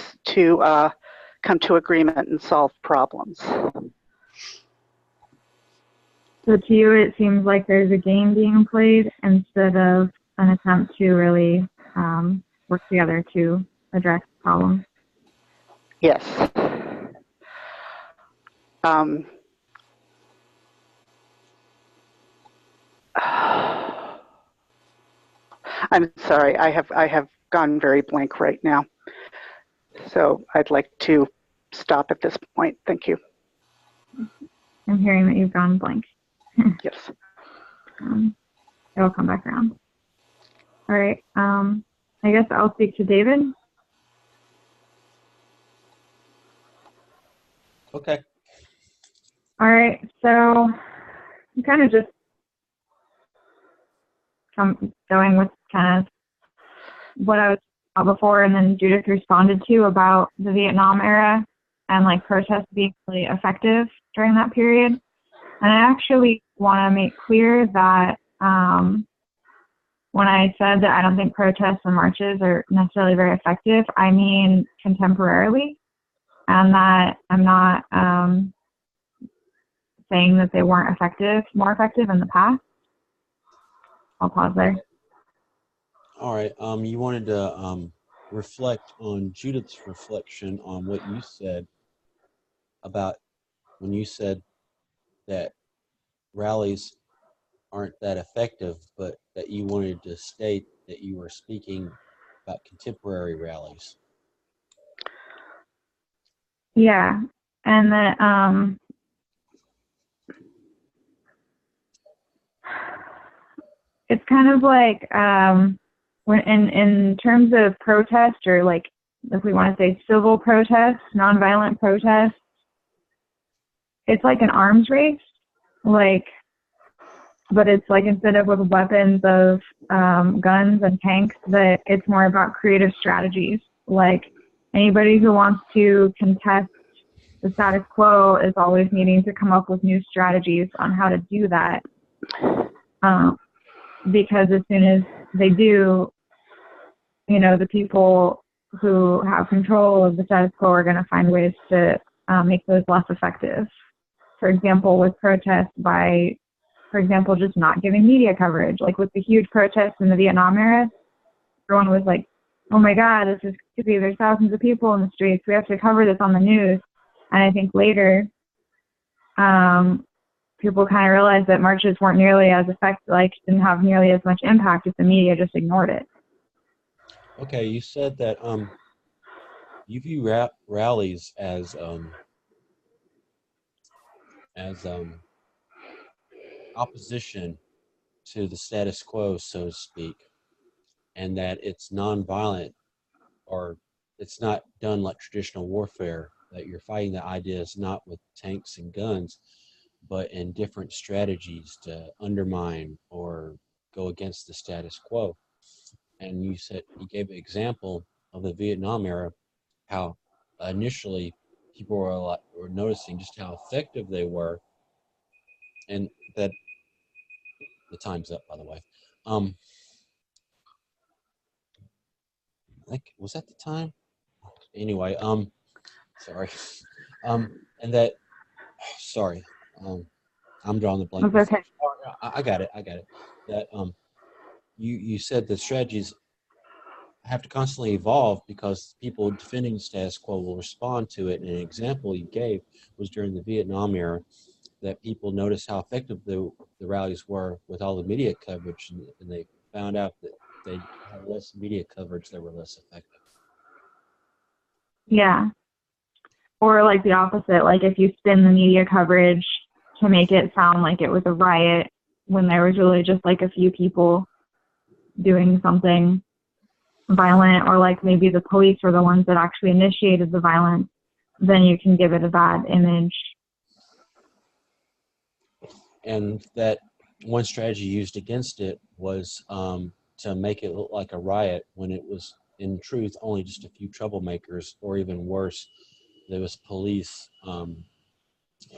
come to agreement and solve problems. So to you, it seems like there's a game being played instead of an attempt to really work together to address problems. Yes. I'm sorry, I have gone very blank right now. So I'd like to stop at this point. Thank you. I'm hearing that you've gone blank. Yes. It'll come back around. All right. I guess I'll speak to David. Okay. All right. So I'm kind of just going with kind of what I was about before, and then Judith responded to about the Vietnam era and like protests being really effective during that period. And I actually want to make clear that when I said that I don't think protests and marches are necessarily very effective, I mean contemporarily, and that I'm not saying that they weren't more effective in the past. I'll pause there. All right. You wanted to reflect on Judith's reflection on what you said about when you said that rallies aren't that effective, but that you wanted to state that you were speaking about contemporary rallies. Yeah, and that it's kind of like when in terms of protest, or like if we want to say civil protests, nonviolent protests, it's like an arms race, like, but it's like instead of with weapons of guns and tanks, that it's more about creative strategies. Like anybody who wants to contest the status quo is always needing to come up with new strategies on how to do that. Because as soon as they do, you know, the people who have control of the status quo are going to find ways to make those less effective. For example, with protests by, for example, just not giving media coverage. Like with the huge protests in the Vietnam era, everyone was like, oh my God, this is crazy. There's thousands of people in the streets. We have to cover this on the news. And I think later, people kind of realized that marches weren't nearly as effective, like didn't have nearly as much impact if the media just ignored it. Okay, you said that you view rallies as opposition to the status quo, so to speak, and that it's nonviolent, or it's not done like traditional warfare, that you're fighting the ideas not with tanks and guns, but in different strategies to undermine or go against the status quo. And you said, you gave an example of the Vietnam era, how initially people were noticing just how effective they were, and that the time's up, by the way. Like, was that the time? Anyway, sorry. And that, sorry, I'm drawing the blank. That's okay. I got it. That you said the strategies have to constantly evolve because people defending the status quo will respond to it. And an example you gave was during the Vietnam era, that people noticed how effective the rallies were with all the media coverage, and they found out that they had less media coverage, they were less effective. Yeah. Or like the opposite, like if you spin the media coverage to make it sound like it was a riot when there was really just like a few people doing something violent, or like maybe the police were the ones that actually initiated the violence, then you can give it a bad image. And that one strategy used against it was to make it look like a riot when it was in truth only just a few troublemakers, or even worse, there was police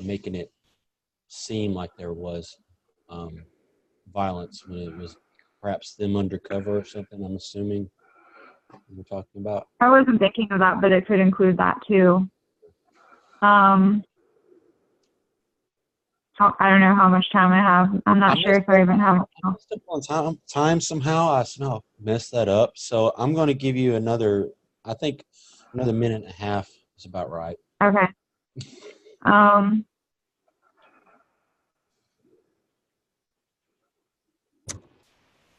making it seem like there was violence when it was perhaps them undercover or something. I'm assuming we're talking about. I wasn't thinking of that, but it could include that too. I don't know how much time I have. I'm not sure if I even have it now. On time somehow. I somehow messed that up. So I'm going to give you another, I think another minute and a half is about right. Okay.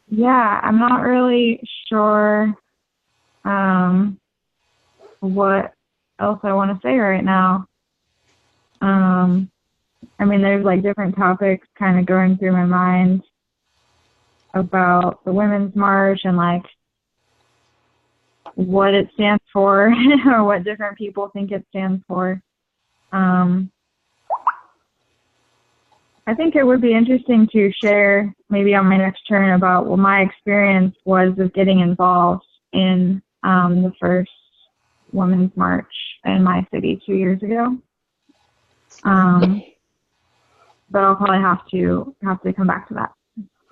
Yeah, I'm not really sure what else I want to say right now. I mean, there's like different topics kind of going through my mind about the Women's March and like what it stands for or what different people think it stands for. I think it would be interesting to share maybe on my next turn about what my experience was of getting involved in the first Women's March in my city 2 years ago. But I'll probably have to come back to that.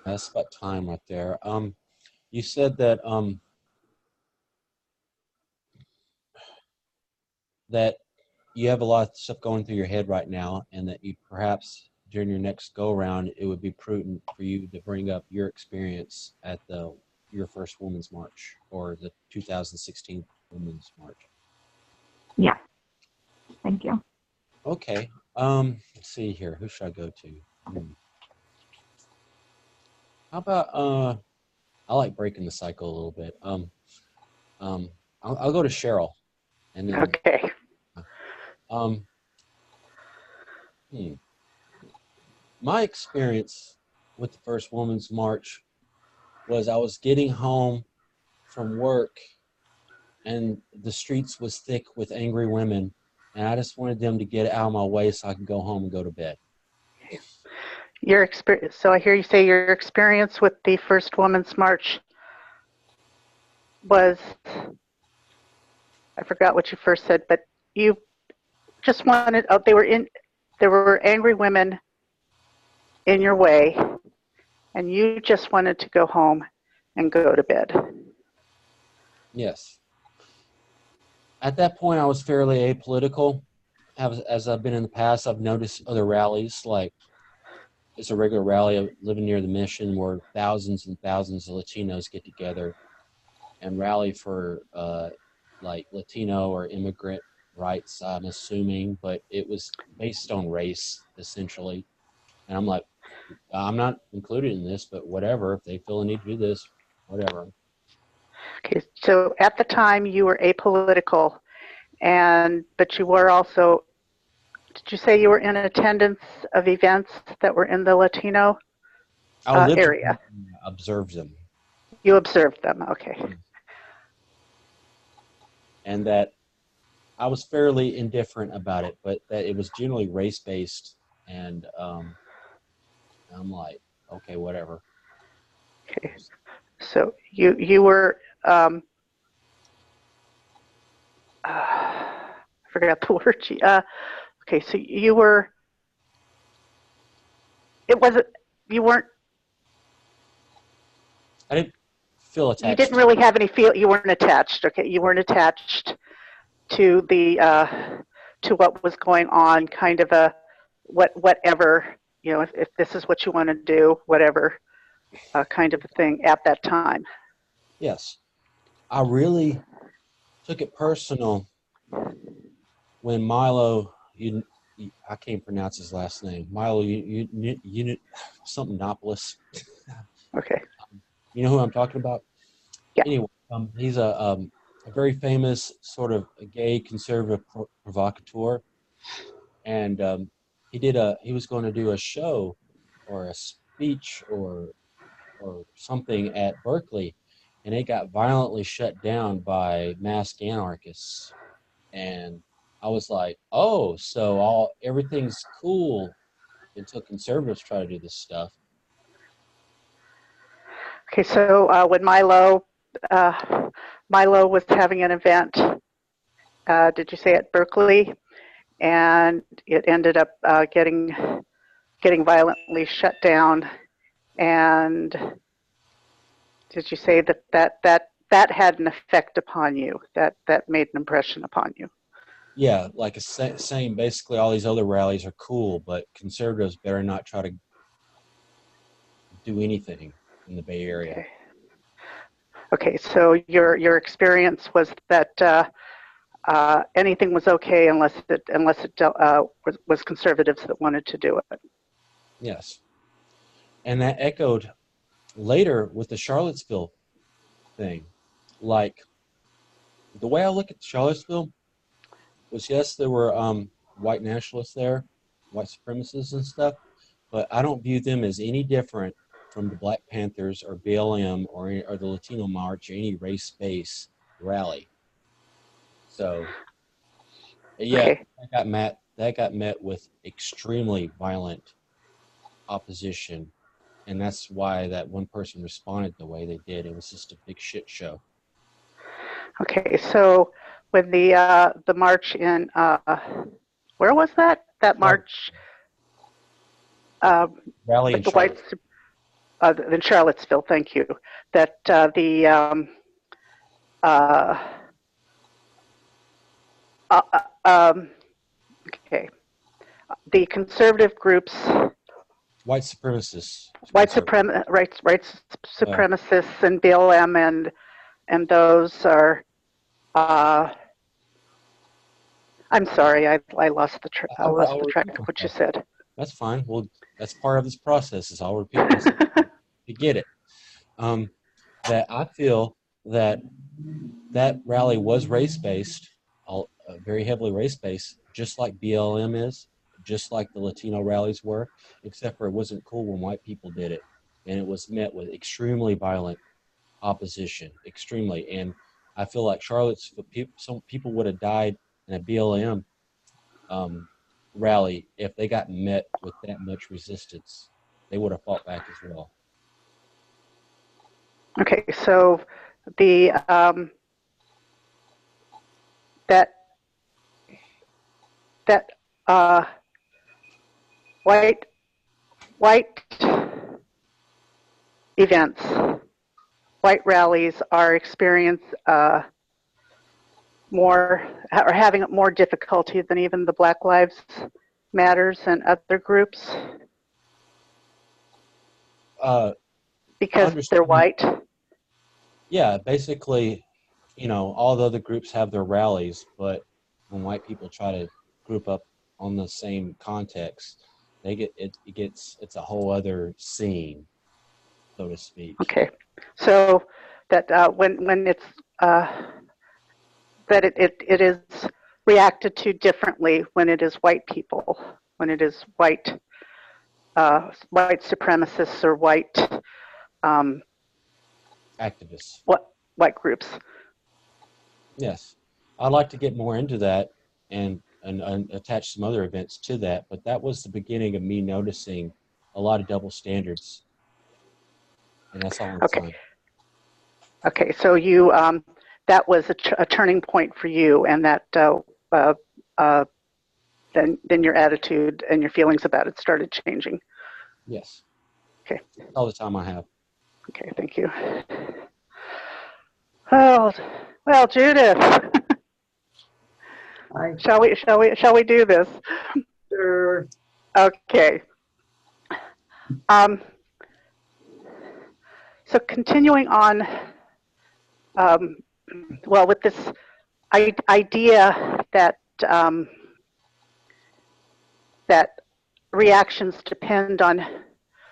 That's about time right there. You said that that you have a lot of stuff going through your head right now, and that you perhaps during your next go around it would be prudent for you to bring up your experience at your first Women's March or the 2016 Women's March. Yeah. Thank you. Okay. Let's see here. Who should I go to? How about I like breaking the cycle a little bit. I'll go to Cheryl, and then Okay. My experience with the first Women's March was I was getting home from work, and the streets was thick with angry women, and I just wanted them to get out of my way so I could go home and go to bed. Your experience. So I hear you say your experience with the first Women's March was, I forgot what you first said, but you just wanted, there were angry women in your way, and you just wanted to go home and go to bed. Yes. At that point, I was fairly apolitical. As I've been in the past, I've noticed other rallies, like it's a regular rally living near the Mission where thousands and thousands of Latinos get together and rally for like Latino or immigrant rights, I'm assuming, but it was based on race, essentially. And I'm like, I'm not included in this, but whatever. If they feel the need to do this, whatever. Okay, so at the time you were apolitical, but you were also, did you say you were in attendance of events that were in the Latino area? I observed them. You observed them, okay. And that I was fairly indifferent about it, but that it was generally race-based, and I'm like, okay, whatever. Okay, so you were, I forgot the word. Okay, so you were, you weren't. I didn't feel attached. You didn't really have any feel, you weren't attached, okay? You weren't attached to to what was going on, kind of a, whatever, you know, if this is what you want to do, whatever kind of a thing at that time. Yes. I really took it personal when Milo, I can't pronounce his last name. Milo, something Nopolis. Okay. You know who I'm talking about? Yeah. Anyway, he's a very famous sort of a gay conservative provocateur, and he was going to do a show or a speech or something at Berkeley, and it got violently shut down by masked anarchists. And I was like, oh, so everything's cool until conservatives try to do this stuff. Okay, so when Milo was having an event, did you say at Berkeley? And it ended up getting getting violently shut down. And did you say that had an effect upon you? That made an impression upon you? Yeah, like saying basically all these other rallies are cool, but conservatives better not try to do anything in the Bay Area. Okay. Okay, so your experience was that anything was okay unless it was conservatives that wanted to do it. Yes, and that echoed later with the Charlottesville thing. Like, the way I look at Charlottesville was, yes, there were white nationalists there, white supremacists and stuff, but I don't view them as any different from the Black Panthers or BLM or the Latino March or any race-based rally. So, yeah, Okay. that got met with extremely violent opposition, and that's why that one person responded the way they did. It was just a big shit show. Okay, so when the march in where was that? That march Rally in with the whites in Charlottesville. Thank you. That okay, the conservative groups, white supremacists, right, supremacists, and BLM, and those are. I'm sorry, I lost the track of what you said. That's fine. Well, that's part of this process. Is I'll repeat myself to get it. That I feel that rally was race-based, very heavily race-based, just like BLM is, just like the Latino rallies were, except for it wasn't cool when white people did it, and it was met with extremely violent opposition, extremely. And I feel like some people would have died in a BLM rally if they got met with that much resistance. They would have fought back as well. Okay, so the white events, white rallies are having more difficulty than even the Black Lives Matters and other groups because they're white. Yeah, basically, all the other groups have their rallies, but when white people try to group up on the same context, it's a whole other scene, so to speak. Okay, so that when it's that it is reacted to differently when it is white people, when it is white supremacists or white activists. White groups. Yes, I'd like to get more into that and attach some other events to that, but that was the beginning of me noticing a lot of double standards, and that's all I'm saying. Okay, so you that was a turning point for you, and that then your attitude and your feelings about it started changing. Yes. Okay. All the time I have. Okay, thank you. Well, Judith. Shall we do this? Sure. Okay. So continuing on, well, with this idea that that reactions depend on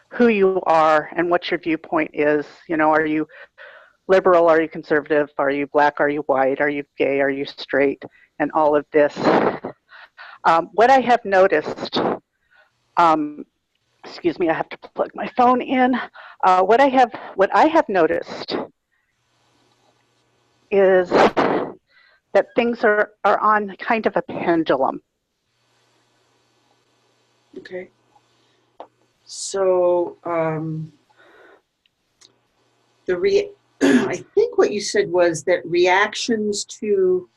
who you are and what your viewpoint is. Are you liberal? Are you conservative? Are you black? Are you white? Are you gay? Are you straight? And all of this. What I have noticed, excuse me, I have to plug my phone in. What I have noticed is that things are on kind of a pendulum. Okay. So I think what you said was that reactions to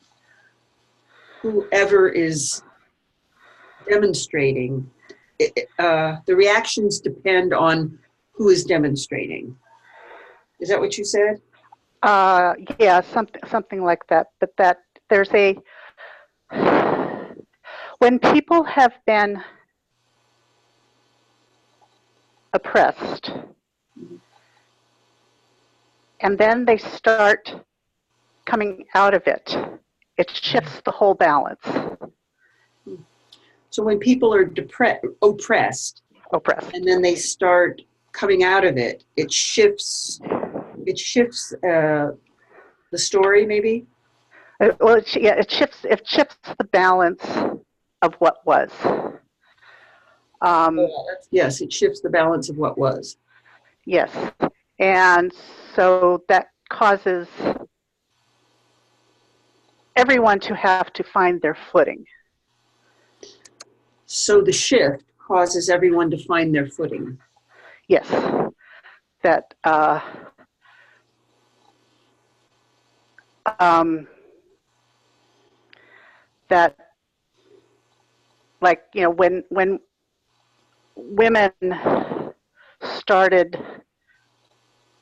whoever is demonstrating the reactions depend on who is demonstrating. Is that what you said? Yeah, something like that. But that there's a, when people have been oppressed and then they start coming out of it, it shifts the whole balance. So when people are oppressed, and then they start coming out of it, it shifts the story, maybe. Well, it shifts the balance of what was. Yes, it shifts the balance of what was. Yes, and so that causes everyone to have to find their footing. So the shift causes everyone to find their footing. Yes, that that, like, you know, when women started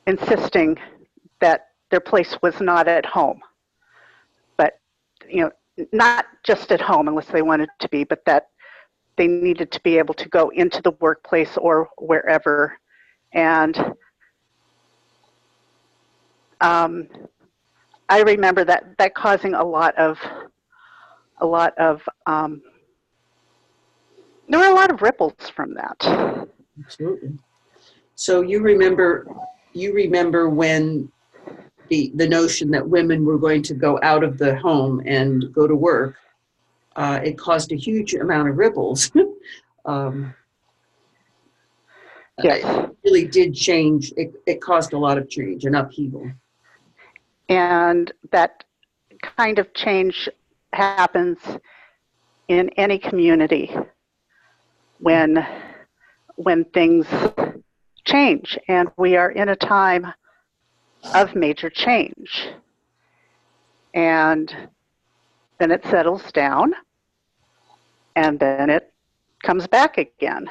insisting that their place was not at home, but, you know, not just at home unless they wanted to be, but that they needed to be able to go into the workplace or wherever. And I remember that causing a lot of there were a lot of ripples from that. Absolutely. So you remember when the notion that women were going to go out of the home and go to work, it caused a huge amount of ripples. Yes. It really did change. It caused a lot of change and upheaval. And that kind of change happens in any community when things change, and we are in a time of major change. And then it settles down, and then it comes back again.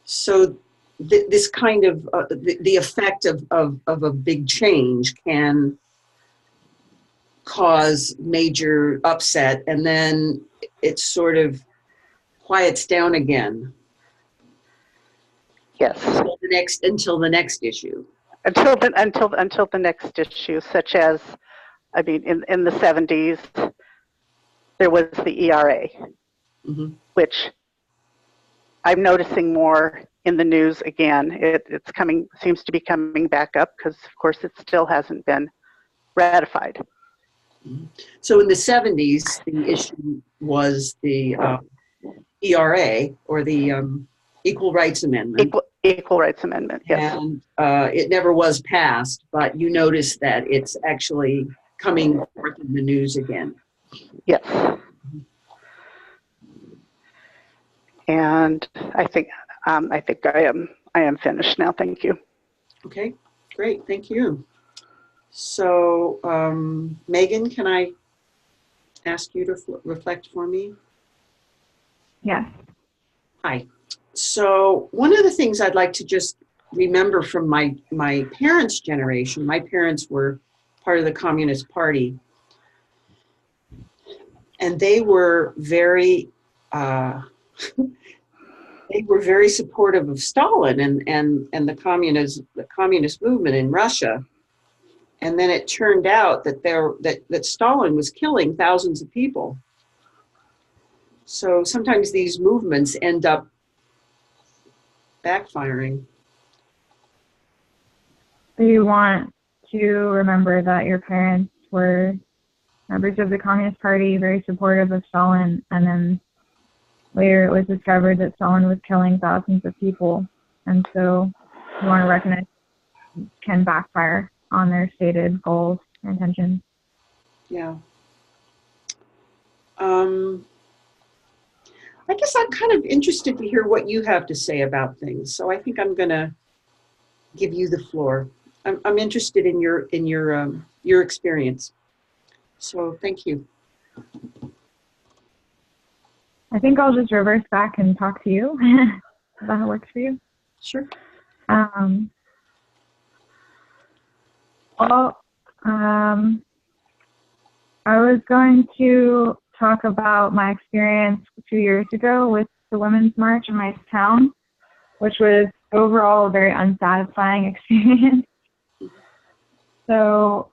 So this kind of the effect of a big change can cause major upset, and then it sort of quiets down again. Yes. Until the next issue. Until the next issue, such as, I mean, in the 70s, there was the ERA, mm-hmm. which I'm noticing more in the news again. It's seems to be coming back up because, of course, it still hasn't been ratified. So in the 70s, the issue was the ERA, or the Equal Rights Amendment. Equal Rights Amendment, yes. And it never was passed, but you notice that it's actually coming forth in the news again. Yes. And I think I am finished now. Thank you. Okay, great. Thank you. So, Megan, can I ask you to reflect for me? Yes. Hi. So one of the things I'd like to just remember from my parents' generation, my parents were part of the Communist Party, and they were very supportive of Stalin and the communist movement in Russia. And then it turned out that Stalin was killing thousands of people. So sometimes these movements end up backfiring. You want to remember that your parents were members of the Communist Party, very supportive of Stalin, and then later it was discovered that Stalin was killing thousands of people. And so you want to recognize it can backfire on their stated goals and intentions. Yeah. I guess I'm kind of interested to hear what you have to say about things. So I think I'm going to give you the floor. I'm interested in your experience. So thank you. I think I'll just reverse back and talk to you. If that works for you. Sure. Well, I was going to talk about my experience 2 years ago with the Women's March in my town, which was overall a very unsatisfying experience. So,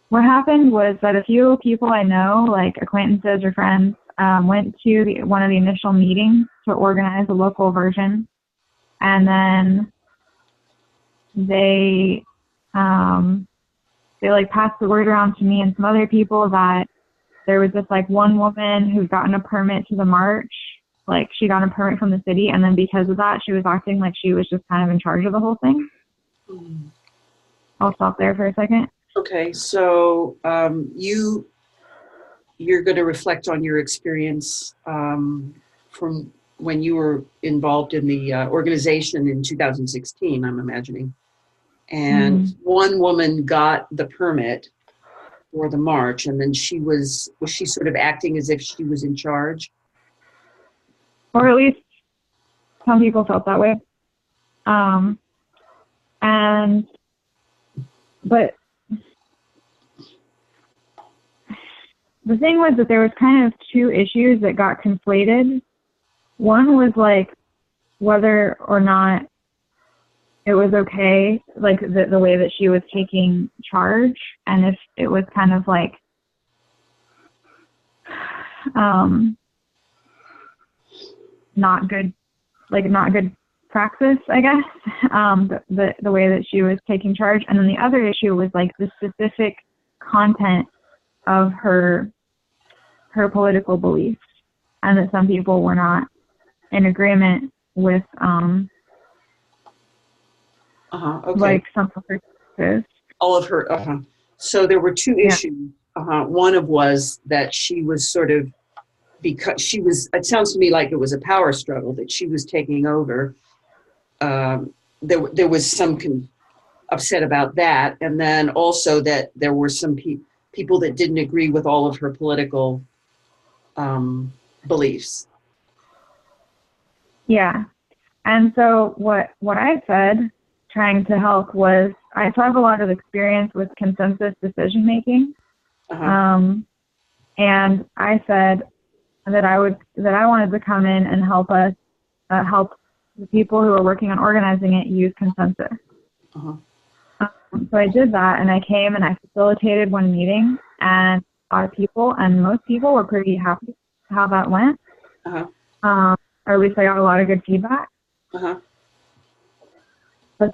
what happened was that a few people I know, like acquaintances or friends, went to one of the initial meetings to organize a local version, and then they like passed the word around to me and some other people that there was this like one woman who'd gotten a permit to the march. Like she got a permit from the city, and then because of that, she was acting like she was just kind of in charge of the whole thing. I'll stop there for a second. Okay, so you're going to reflect on your experience from when you were involved in the organization in 2016, I'm imagining. And one woman got the permit for the march, and then was she sort of acting as if she was in charge? Or at least some people felt that way. But the thing was that there was kind of two issues that got conflated. One was like whether or not it was okay, like the way that she was taking charge, and if it was kind of like not good practice, I guess, the way that she was taking charge. And then the other issue was like the specific content of her political beliefs, and that some people were not in agreement with Okay. like some of her practices. All of her. So there were two issues. One of was that she was sort of, because she was, it sounds to me like it was a power struggle that she was taking over. There was some upset about that, and then also that there were some people that didn't agree with all of her political beliefs. Yeah, and so what I said, trying to help, was I have a lot of experience with consensus decision making, and I said that I wanted to come in and help us help the people who are working on organizing it use consensus. So I did that, and I came and I facilitated one meeting, and a lot of people, and most people were pretty happy how that went. Or at least I got a lot of good feedback. But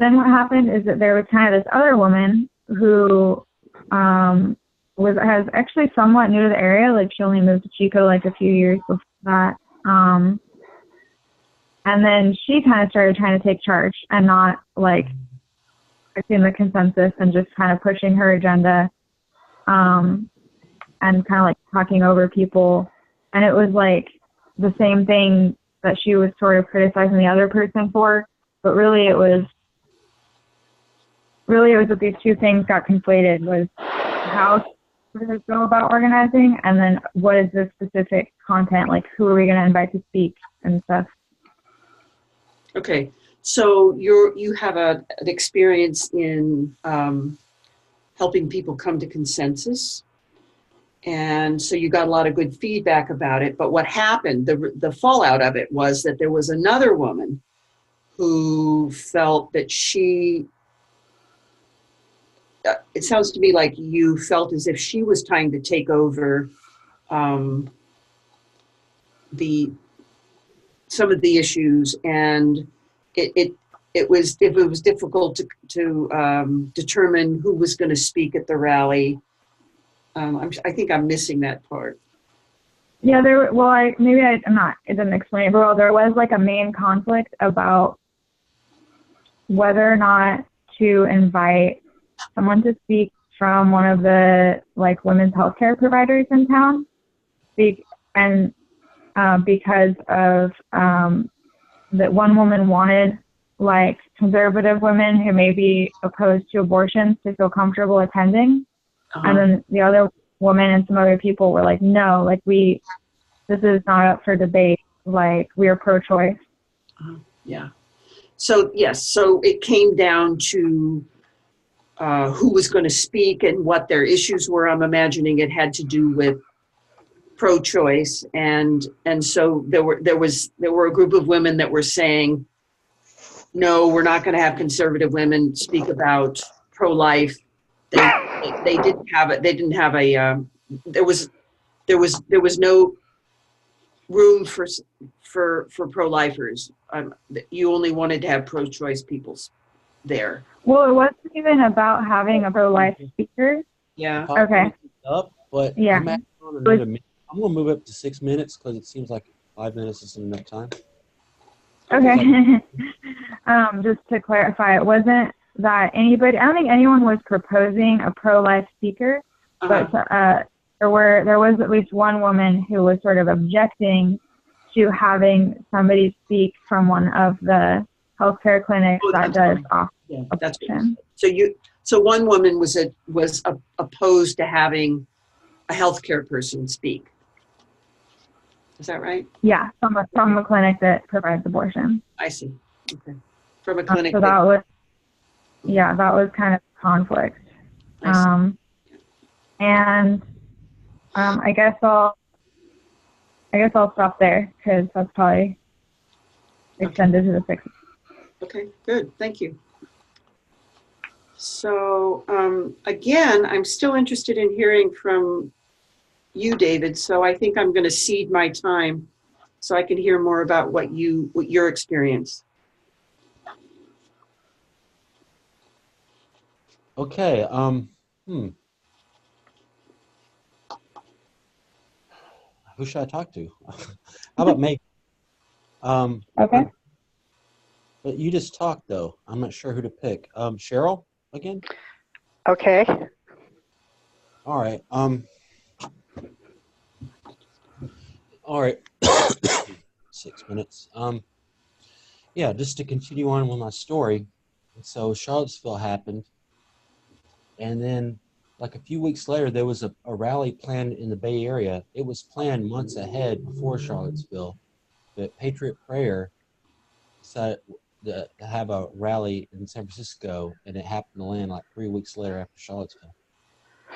then what happened is that there was kind of this other woman who has actually somewhat new to the area. Like she only moved to Chico like a few years before that. And then she kind of started trying to take charge and not like accepting the consensus and just kind of pushing her agenda, and kind of like talking over people. And it was like the same thing that she was sort of criticizing the other person for, but really it was that these two things got conflated, was how to go about organizing, and then what is the specific content, like who are we going to invite to speak and stuff. Okay, so you have an experience in helping people come to consensus, and so you got a lot of good feedback about it. But what happened, the fallout of it, was that there was another woman who felt that it sounds to me like you felt as if she was trying to take over some of the issues, and it was difficult to determine who was going to speak at the rally. I think I'm missing that part. Yeah, it didn't explain it, but there was like a main conflict about whether or not to invite someone to speak from one of the like women's healthcare providers in town, and because of that one woman wanted like conservative women who may be opposed to abortions to feel comfortable attending, and then the other woman and some other people were like, no, like this is not up for debate. Like, we are pro-choice. Yeah. So, yes, so it came down to who was going to speak and what their issues were. I'm imagining it had to do with pro-choice, and so there were a group of women that were saying, no, we're not going to have conservative women speak about pro-life. They didn't have it. They didn't have a. There was no room for pro-lifers. You only wanted to have pro-choice peoples there. Well, it wasn't even about having a pro-life speaker. Yeah. Okay. Up, but Yeah. I'm actually on another minute. I'm going to move up to 6 minutes because it seems like 5 minutes isn't enough time. Okay. Just to clarify, it wasn't that anybody, I don't think anyone was proposing a pro-life speaker, but there was at least one woman who was sort of objecting to having somebody speak from one of the healthcare clinics that does offer abortion. So one woman was opposed to having a healthcare person speak. Is that right? Yeah, from a clinic that provides abortion. I see. Okay. From a clinic. So that was kind of conflict. And I guess I'll stop there because that's probably extended to the 6. Okay, good. Thank you. So again, I'm still interested in hearing from you, David. So I think I'm going to cede my time so I can hear more about what your experience. Okay. Who should I talk to? How about Meg? Okay. But you just talked though. I'm not sure who to pick. Cheryl again? Okay. All right. All right. 6 minutes. Yeah, just to continue on with my story. So Charlottesville happened, and then like a few weeks later, there was a rally planned in the Bay Area. It was planned months ahead before Charlottesville, but Patriot Prayer decided to have a rally in San Francisco, and it happened to land like 3 weeks later after Charlottesville.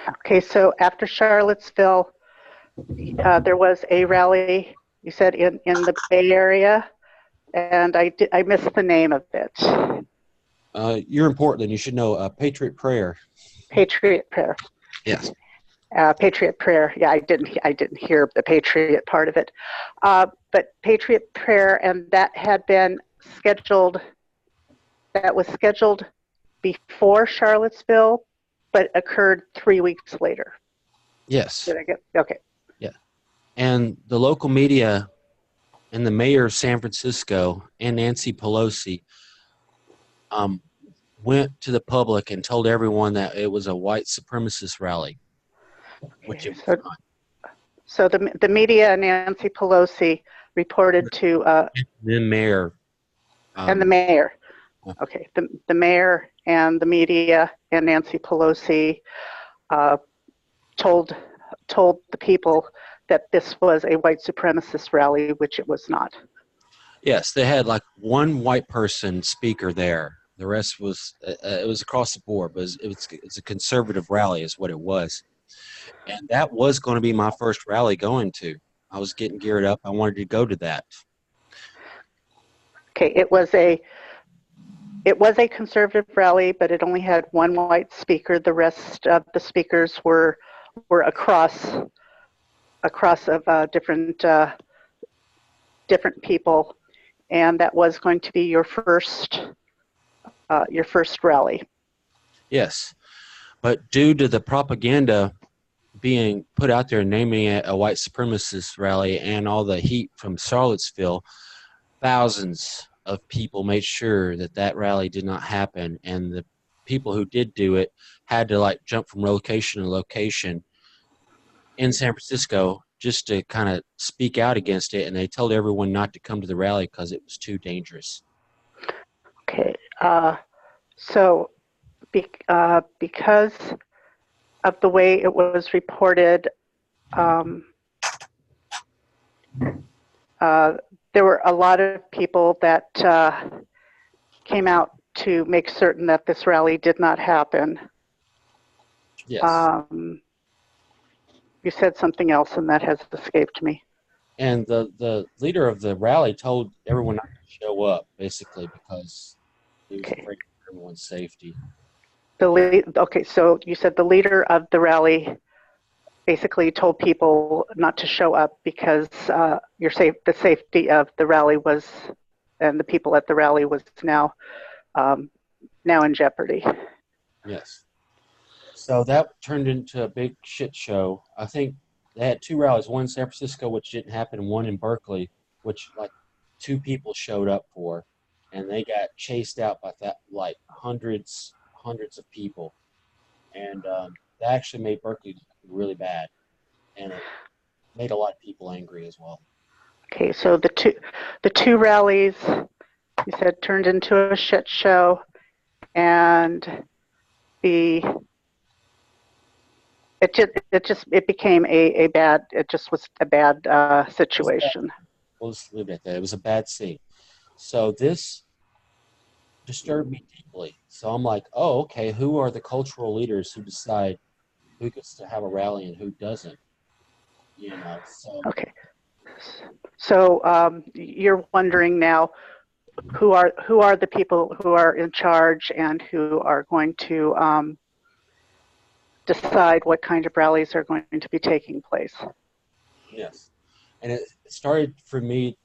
Okay, so after Charlottesville, there was a rally, you said, in the Bay Area, and I missed the name of it. You're in Portland. You should know Patriot Prayer. Patriot Prayer. Yes. Patriot Prayer. Yeah, I didn't hear the Patriot part of it, but Patriot Prayer, and that had been scheduled. That was scheduled before Charlottesville, but occurred 3 weeks later. Yes. Did I get okay? Yeah, and the local media and the mayor of San Francisco and Nancy Pelosi went to the public and told everyone that it was a white supremacist rally, which it was not. So the media and Nancy Pelosi reported to The mayor. and the mayor. Okay, the mayor and the media and Nancy Pelosi told the people that this was a white supremacist rally, which it was not. Yes, they had like one white person speaker there. The rest was it was across the board, but it's a conservative rally is what it was. And that was going to be my first rally going to. I was getting geared up. I wanted to go to that. Okay, it was a conservative rally, but it only had one white speaker. The rest of the speakers were across of different people, and that was going to be your first rally. Yes, but due to the propaganda being put out there naming it a white supremacist rally and all the heat from Charlottesville, thousands of people made sure that rally did not happen, and the people who did do it had to like jump from location to location in San Francisco just to kind of speak out against it, and they told everyone not to come to the rally because it was too dangerous. Okay, so because of the way it was reported, there were a lot of people that came out to make certain that this rally did not happen. Yes. You said something else, and that has escaped me. And the leader of the rally told everyone not to show up, basically, because he was Okay. afraid of everyone's safety. Okay, so you said the leader of the rally basically told people not to show up because the safety of the rally was, and the people at the rally was now in jeopardy. Yes. So that turned into a big shit show. I think they had two rallies, one in San Francisco, which didn't happen, and one in Berkeley, which like 2 people showed up for, and they got chased out by like hundreds of people, and that actually made Berkeley really bad, and it made a lot of people angry as well. Okay, so the two rallies you said turned into a shit show, and it became a bad situation. We'll just leave it at that. It was a bad scene. So this disturbed me deeply. So I'm like, oh, okay, who are the cultural leaders who decide who gets to have a rally and who doesn't? You know, so Okay, so you're wondering now who are the people who are in charge and who are going to decide what kind of rallies are going to be taking place. yes. And it started for me,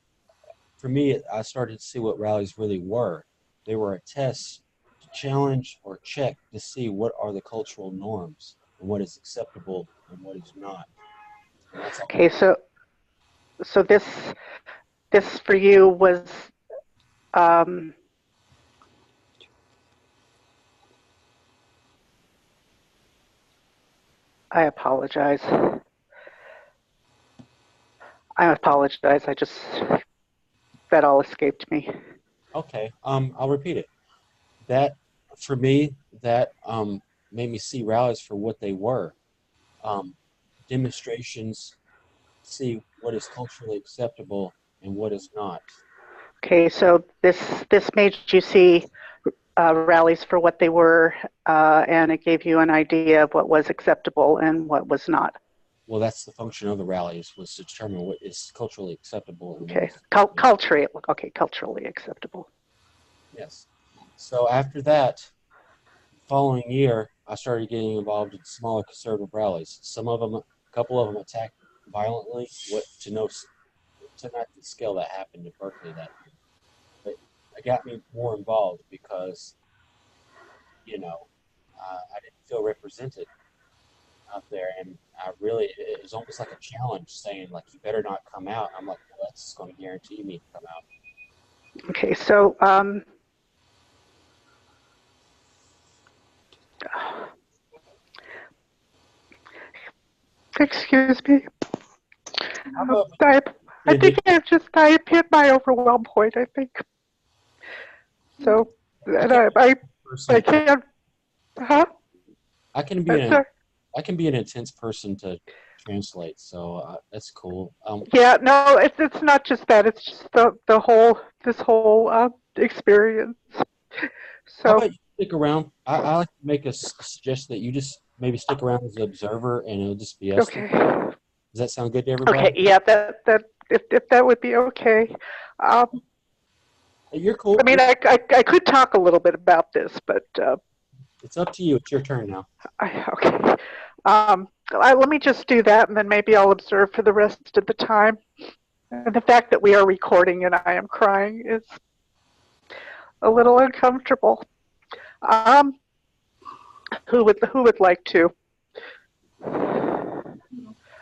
I started to see what rallies really were. They were a test to challenge or check to see what are the cultural norms and what is acceptable and what is not. And that's all. Okay, so this for you was I apologize. That all escaped me. Okay, I'll repeat it. That, for me, that made me see rallies for what they were. Demonstrations, see what is culturally acceptable and what is not. Okay, so this made you see rallies for what they were, and it gave you an idea of what was acceptable and what was not. Well, that's the function of the rallies, was to determine what is culturally acceptable. And Okay, culturally acceptable. Yes. So after that, following year, I started getting involved in smaller conservative rallies. A couple of them attacked violently, to not the scale that happened in Berkeley that year. But it got me more involved because, I didn't feel represented out there, and it was almost like a challenge, saying like, you better not come out. I'm like, well, that's going to guarantee me to come out. Okay, so excuse me. I think I've hit my overwhelm point, I think. So, and I can't, huh? I can be an intense person to translate, so that's cool. Yeah, no, it's not just that. It's just this whole experience. So how about you stick around? I like to make a suggestion that you just maybe stick around as an observer, and it'll just be us. okay. Does that sound good to everybody? Okay, yeah, if that would be okay. You're cool. I mean, I could talk a little bit about this, but it's up to you. It's your turn now. Okay. Let me just do that, and then maybe I'll observe for the rest of the time. And the fact that we are recording and I am crying is a little uncomfortable. Who would like to?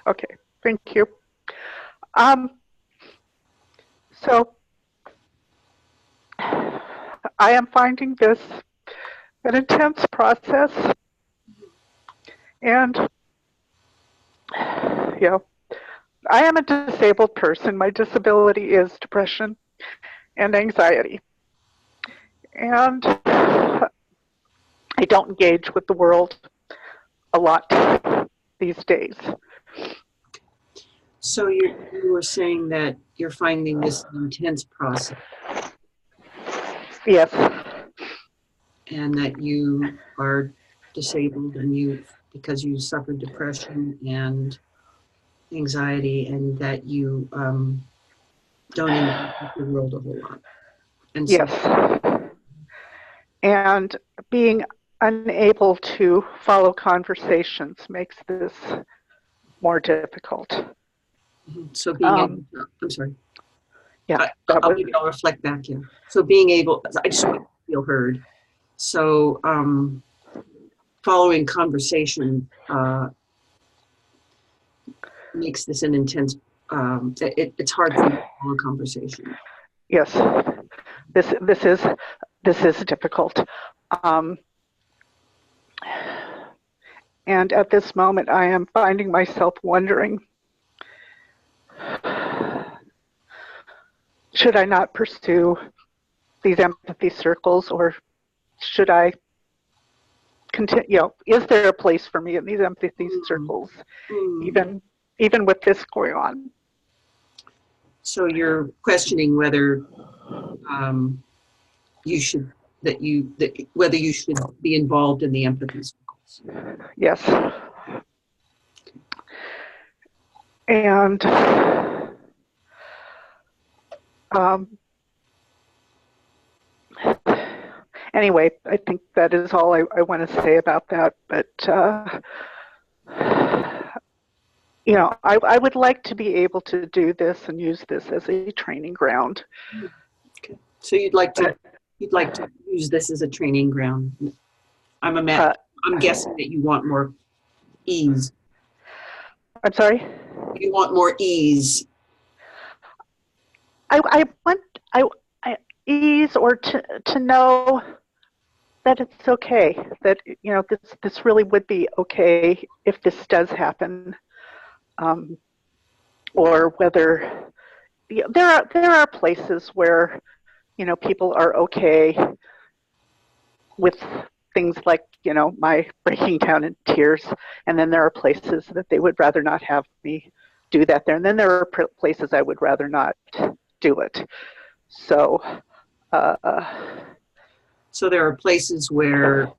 Okay, thank you. So I am finding this an intense process, and I am a disabled person. My disability is depression and anxiety, and I don't engage with the world a lot these days. So you were saying that you're finding this an intense process Yes, and that you are disabled and because you suffered depression and anxiety and that you don't interact with the world a whole lot. And so, yes. And being unable to follow conversations makes this more difficult. so being able to, I'm sorry. Yeah, Maybe I'll reflect back here. So being able, I just want to feel heard. So following conversation makes this an intense, it's hard for me to follow a conversation. yes, this is difficult. And at this moment, I am finding myself wondering, should I not pursue these empathy circles, or should I continue? You know, is there a place for me in these empathy circles, even with this going on? So you're questioning whether whether you should be involved in the empathy circles. Yes. And anyway, I think that is all I want to say about that. But you know, I would like to be able to do this and use this as a training ground. Okay. So you'd like to use this as a training ground. I'm guessing that you want more ease. I'm sorry? You want more ease. I want ease, or to know that it's okay, that, you know, this really would be okay if this does happen, or whether there are places where, you know, people are okay with things like, you know, my breaking down in tears, and then there are places that they would rather not have me do that there, and then there are places I would rather not do it. So so there are places where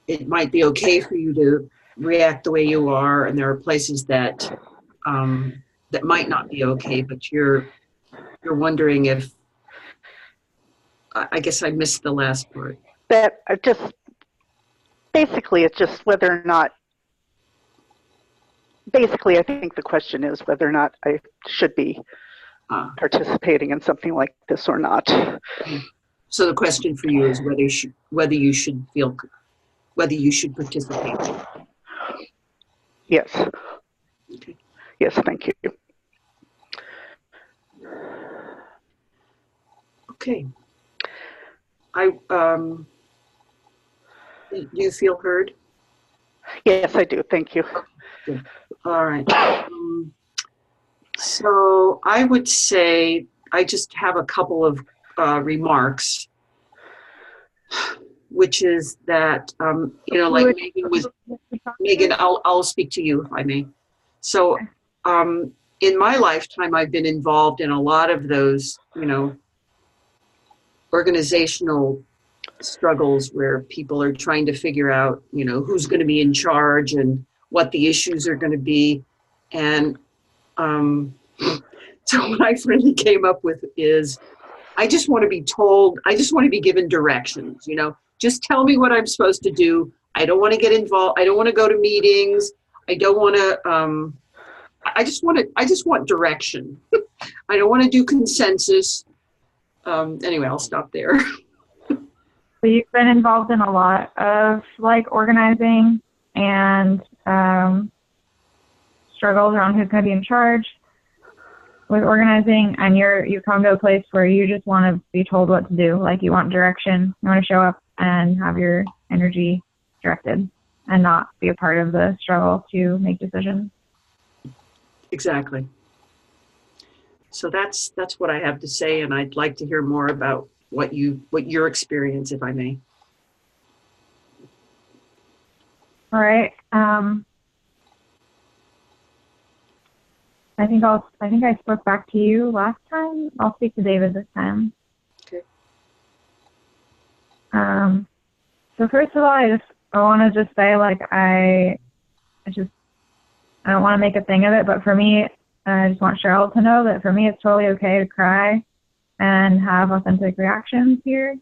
it might be okay for you to react the way you are, and there are places that that might not be okay, but you're wondering if, I guess I missed the last part. That basically it's just whether or not, basically I think the question is whether or not I should be participating in something like this or not. So the question for you is whether you should participate. Yes. Okay. Yes, thank you. Okay. Do you feel heard? Yes, I do. Thank you. Good. All right. So I would say I just have a couple of remarks, which is that, you know, like Megan, I'll speak to you if I may. So in my lifetime, I've been involved in a lot of those, you know, organizational struggles where people are trying to figure out, you know, who's going to be in charge and what the issues are going to be. And so what I finally came up with is, I just want to be told, I just want to be given directions, you know, just tell me what I'm supposed to do. I don't want to get involved. I don't want to go to meetings. I don't want to, I just want direction. I don't want to do consensus. Anyway, I'll stop there. So you've been involved in a lot of like organizing and struggles around who's going to be in charge with organizing, and you come to a place where you just want to be told what to do. Like you want direction, you want to show up and have your energy directed and not be a part of the struggle to make decisions. Exactly. So that's what I have to say, and I'd like to hear more about what your experience, if I may. All right. I think I spoke back to you last time. I'll speak to David this time. Okay. So first of all, I want to just say, like, I don't want to make a thing of it, but for me, I just want Cheryl to know that for me, it's totally okay to cry and have authentic reactions here.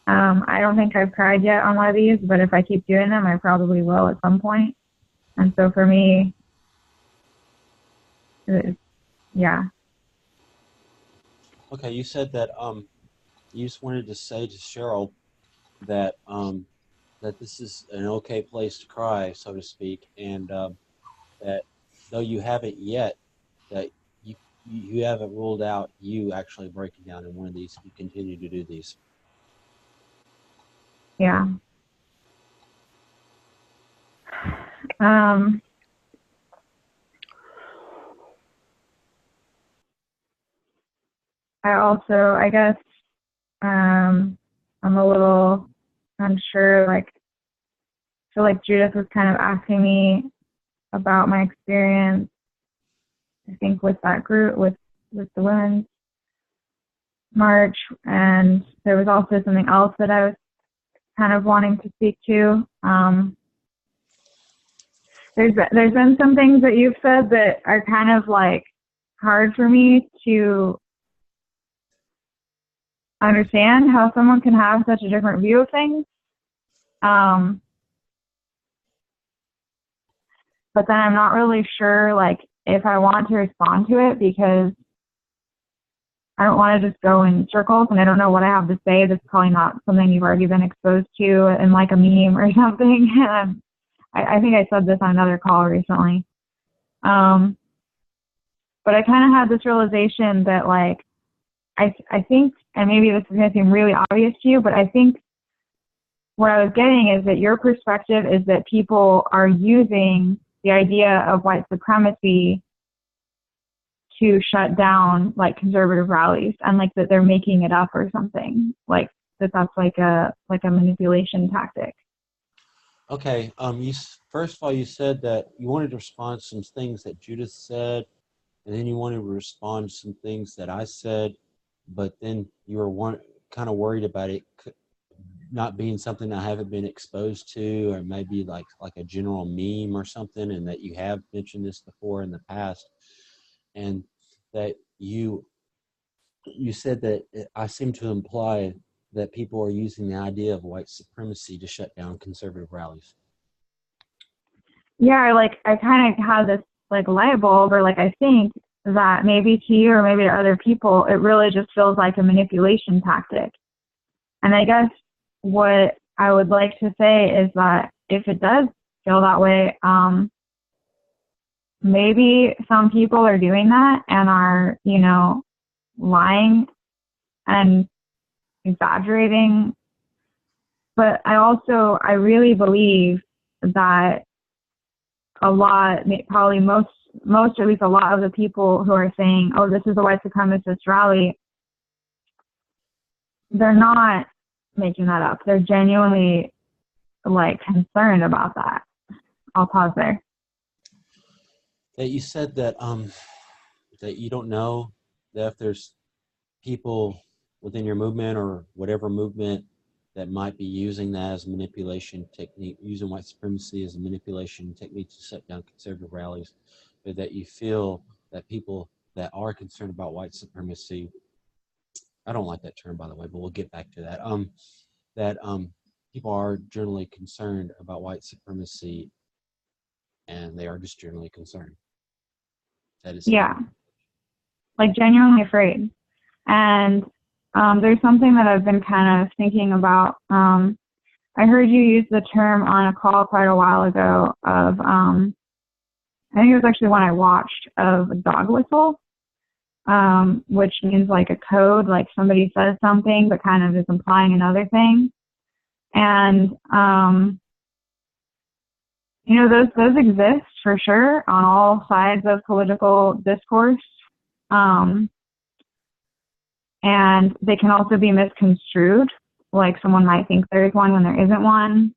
I don't think I've cried yet on one of these, but if I keep doing them, I probably will at some point. And so for me, yeah. Okay, you said that you just wanted to say to Cheryl that that this is an okay place to cry, so to speak, and that though you haven't yet, that you haven't ruled out you actually breaking down in one of these if you continue to do these. Yeah. I guess, I'm a little unsure, like, so like Judith was kind of asking me about my experience, I think, with that group, with the Women's March, and there was also something else that I was kind of wanting to speak to. There's been some things that you've said that are kind of like hard for me to understand how someone can have such a different view of things. But then I'm not really sure, like, if I want to respond to it, because I don't want to just go in circles and I don't know what I have to say. That's probably not something you've already been exposed to in like a meme or something. I think I said this on another call recently. But I kind of had this realization that, like, I think, and maybe this is going to seem really obvious to you, but I think what I was getting is that your perspective is that people are using the idea of white supremacy to shut down, like, conservative rallies, and like that they're making it up or something, like that's like a manipulation tactic. Okay. First of all, you said that you wanted to respond to some things that Judith said, and then you wanted to respond to some things that I said, but then you were kind of worried about it not being something I haven't been exposed to, or maybe like a general meme or something, and that you have mentioned this before in the past, and that you said that I seem to imply that people are using the idea of white supremacy to shut down conservative rallies. Yeah, like, I kind of have this like light bulb, or like I think that maybe to you or maybe to other people, it really just feels like a manipulation tactic. And I guess what I would like to say is that if it does feel that way, maybe some people are doing that and are, lying and exaggerating. But I really believe that a lot, probably most, or at least a lot of the people who are saying, oh, this is a white supremacist rally, they're not making that up. They're genuinely, like, concerned about that. I'll pause there. That you said that that you don't know that if there's people within your movement or whatever movement that might be using that as a manipulation technique, using white supremacy as a manipulation technique to shut down conservative rallies, but that you feel that people that are concerned about white supremacy, I don't like that term, by the way, but we'll get back to that, that people are generally concerned about white supremacy, and they are just generally concerned. That is, yeah, like genuinely afraid. And there's something that I've been kind of thinking about. I heard you use the term on a call quite a while ago of, I think it was actually one I watched, of a dog whistle, which means like a code, like somebody says something but kind of is implying another thing. And, those exist for sure on all sides of political discourse. And they can also be misconstrued, like someone might think there's one when there isn't one.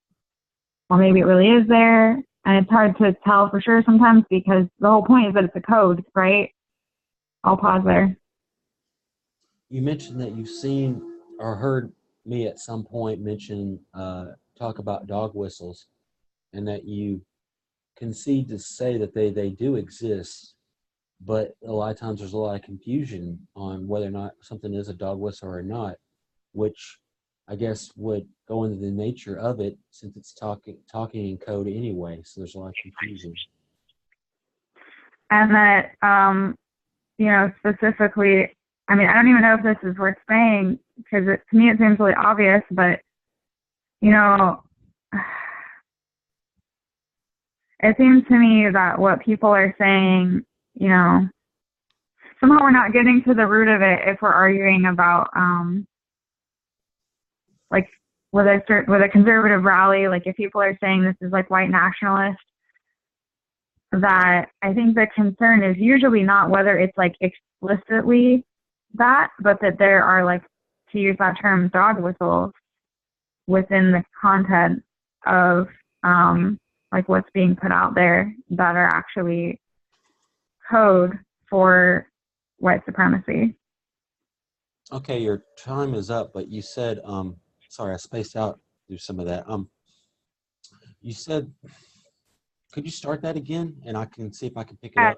or maybe it really is there. And it's hard to tell for sure sometimes because the whole point is that it's a code, right? I'll pause there. You mentioned that you've seen or heard me at some point mention, talk about dog whistles, and that you concede to say that they do exist, but a lot of times there's a lot of confusion on whether or not something is a dog whistle or not, which I guess would go into the nature of it since it's talking in code anyway. So there's a lot of confusion. And that, specifically, I mean, I don't even know if this is worth saying because to me it seems really obvious, but, it seems to me that what people are saying, somehow we're not getting to the root of it if we're arguing about, like, with a conservative rally, like if people are saying this is like white nationalist, that I think the concern is usually not whether it's like explicitly that, but that there are, like, to use that term, dog whistles within the content of, like what's being put out there that are actually code for white supremacy. Okay, your time is up, but you said, sorry, I spaced out through some of that. You said, could you start that again? And I can see if I can pick it up.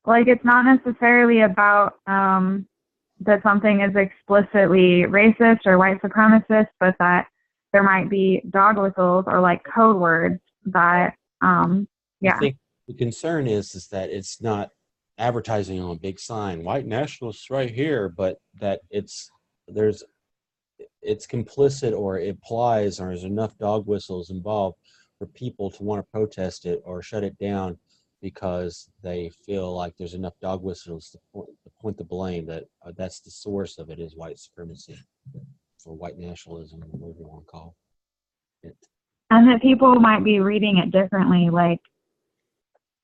Like, it's not necessarily about that something is explicitly racist or white supremacist, but that there might be dog whistles or like code words that, I think the concern is that it's not advertising on a big sign, white nationalists right here, but that it's complicit or it implies or there's enough dog whistles involved for people to want to protest it or shut it down because they feel like there's enough dog whistles to point the blame that that's the source of it is white supremacy or white nationalism, whatever you want to call it. And that people might be reading it differently, like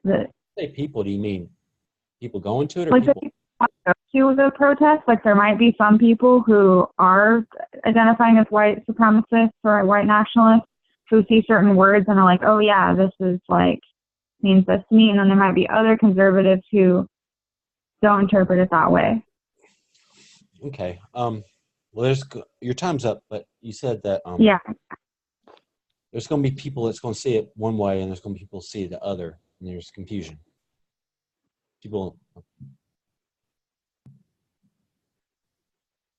Say people, do you mean people going to it or like people? To the protest, like there might be some people who are identifying as white supremacists or white nationalists who see certain words and are like, oh yeah, this is like means this to me, and then there might be other conservatives who don't interpret it that way. Okay. Well, your time's up, but you said that yeah, there's going to be people that's going to see it one way, and there's going to be people see it the other, and there's confusion. People.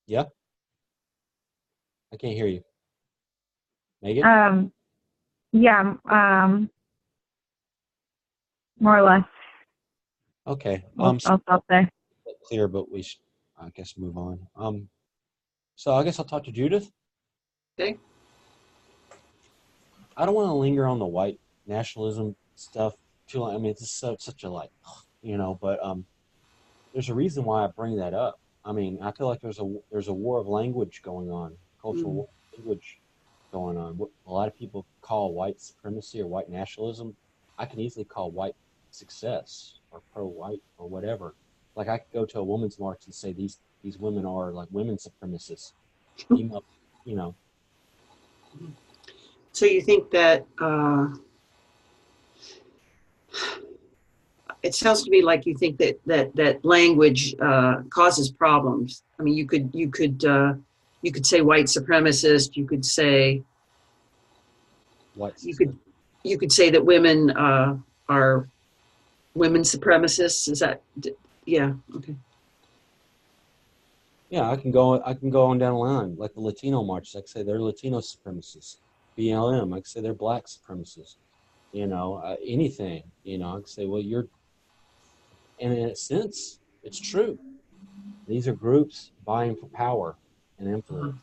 Yeah. I can't hear you, Megan. Yeah. More or less. Okay. I'll stop there. Clear, but we should, I guess, move on. So I guess I'll talk to Judith. Okay. I don't want to linger on the white nationalism stuff too long. I mean, it's such a but there's a reason why I bring that up. I mean, I feel like there's a war of language going on, cultural war of language going on. What a lot of people call white supremacy or white nationalism, I can easily call white success or pro-white or whatever. Like I could go to a women's march and say these women are like women supremacists. So you think that it sounds to me like you think that language causes problems. I mean, you could say white supremacist. You could say you could say that women are women supremacists. Is that yeah? Okay. Yeah, I can go on down the line like the Latino march. I could say they're Latino supremacists. BLM, I could say they're black supremacists. Anything. I could say, well, and in a sense, it's true. These are groups vying for power and influence.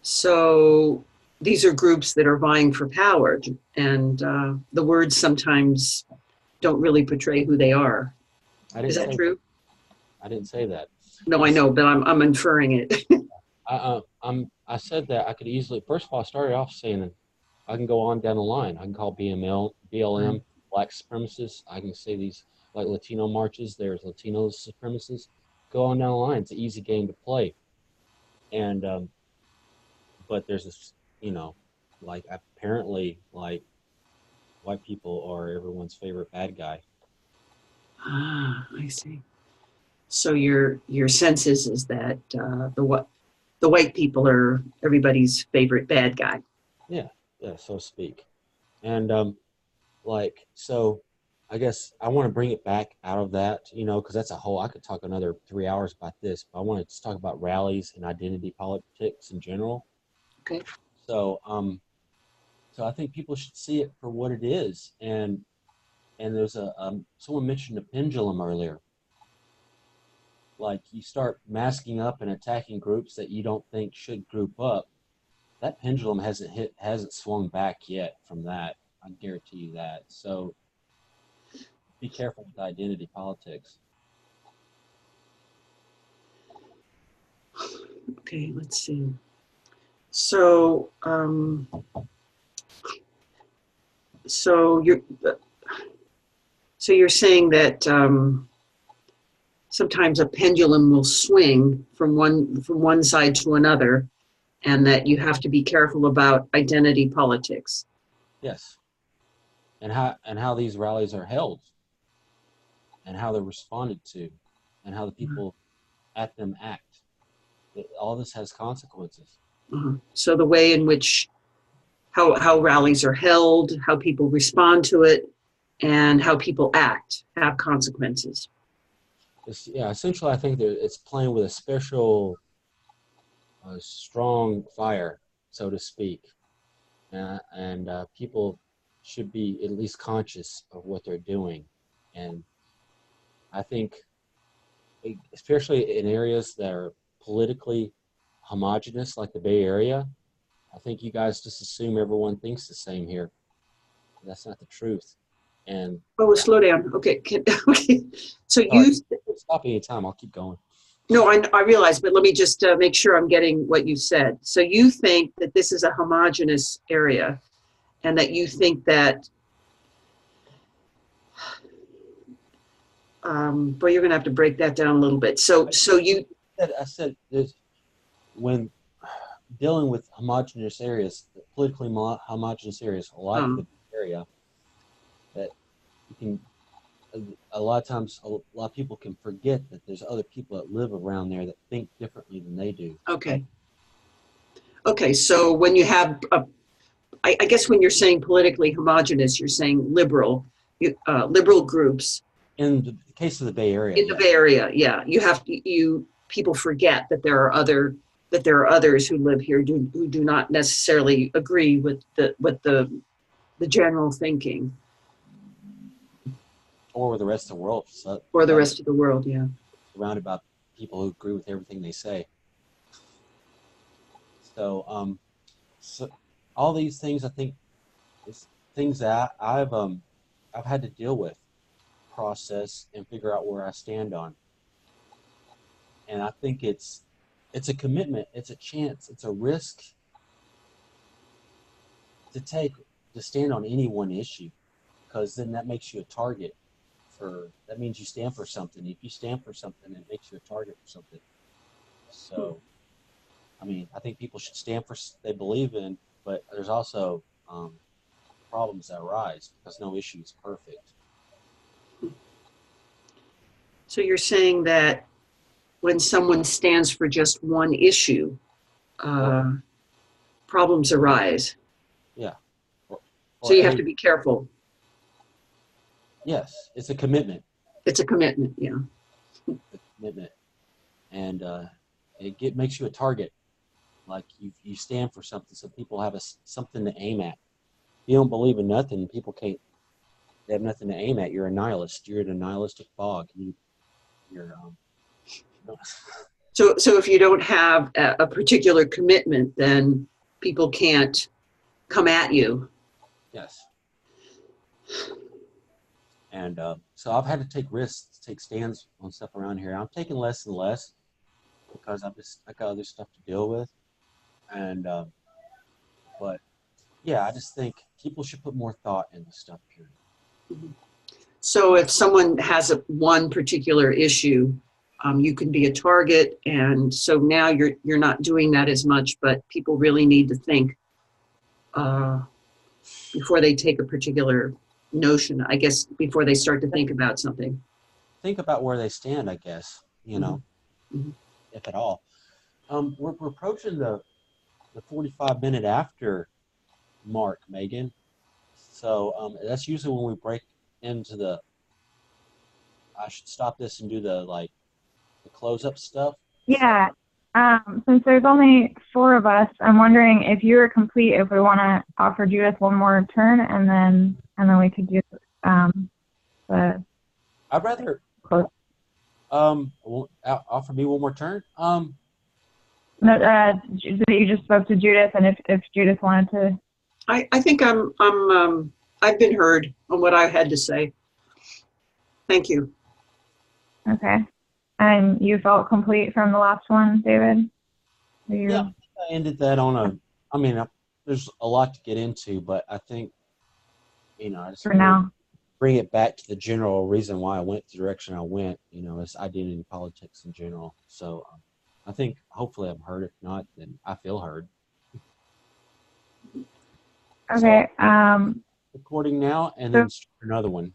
So these are groups that are vying for power, and the words sometimes don't really portray who they are. Is that true? I didn't say that. No, I know, but I'm inferring it. I said that I could easily. First of all, I started off saying I can go on down the line. I can call BLM black supremacists. I can say these like Latino marches. There's Latino supremacists. Go on down the line. It's an easy game to play. And but there's this, like apparently like white people are everyone's favorite bad guy. Ah, I see. So your sense is that the white people are everybody's favorite bad guy. Yeah, yeah, so to speak. And like so I guess I want to bring it back out of that, because that's a whole I could talk another 3 hours about this, but I want to just talk about rallies and identity politics in general. Okay. So so I think people should see it for what it is. And there's a someone mentioned a pendulum earlier. Like you start masking up and attacking groups that you don't think should group up. That pendulum hasn't swung back yet from that. I guarantee you that. So be careful with identity politics. Okay, let's see. So so you're saying that sometimes a pendulum will swing from one side to another, and that you have to be careful about identity politics. Yes. And how these rallies are held, and how they're responded to, and how the people at them act. All this has consequences. So the way in which how rallies are held, how people respond to it, and how people act have consequences. Essentially, I think that it's playing with a special, strong fire, so to speak, and people should be at least conscious of what they're doing. And I think, especially in areas that are politically homogenous, like the Bay Area, I think you guys just assume everyone thinks the same here. That's not the truth. And Slow down. Okay. Okay. So sorry, you stop anytime. I'll keep going. No, I realize, but let me just make sure I'm getting what you said. So you think that this is a homogeneous area, and that you think that, boy, you're going to have to break that down a little bit. So you. I said when dealing with homogeneous areas, politically homogeneous areas like the area, that you can. A lot of times, a lot of people can forget that there's other people that live around there that think differently than they do. Okay. Okay, so when you have, I guess when you're saying politically homogenous, you're saying liberal groups. In the case of the Bay Area. In the Bay Area, yeah. People forget that there are others who live here who do not necessarily agree with the general thinking. Or the rest of the world. Or the rest of the world, yeah. Surrounded by people who agree with everything they say. So, so all these things, I think, is things that I've had to deal with, process, and figure out where I stand on. And I think it's a commitment, it's a chance, it's a risk to take to stand on any one issue, because then that makes you a target. That means you stand for something. If you stand for something, it makes you a target for something. So, I mean, I think people should stand for they believe in, but there's also problems that arise because no issue is perfect. So you're saying that when someone stands for just one issue, problems arise. Yeah. So you have to be careful. Yes, it's a commitment. It's a commitment, yeah. A commitment, and it makes you a target. Like you stand for something, so people have something to aim at. If you don't believe in nothing, people can't. They have nothing to aim at. You're a nihilist. You're in a nihilistic fog. You're. So if you don't have a particular commitment, then people can't come at you. Yes. And so I've had to take risks, take stands on stuff around here. I'm taking less and less because I got other stuff to deal with. And but yeah, I just think people should put more thought into stuff here. Mm-hmm. So if someone has one particular issue, you can be a target, and so now you're not doing that as much. But people really need to think before they take a particular notion, I guess, before they start to think about something. Think about where they stand, I guess, you know, Mhm. if at all. We're approaching the 45-minute after mark, Megan. So that's usually when we break into the. I should stop this and do the close up stuff. Yeah. Since there's only 4 of us, I'm wondering if you are complete, if we want to offer Judith one more turn, and then we could do the I'd rather close. offer me one more turn. No, that you just spoke to Judith, and if Judith wanted to. I think I've been heard on what I had to say. Thank you. Okay. And you felt complete from the last one, David? Yeah, I ended that on a. I mean, there's a lot to get into, but I think, I just For now. bring it back to the general reason why I went the direction I went. Is identity politics in general. So I think hopefully I'm heard. If not, then I feel heard. Okay. So, recording now, and then start another one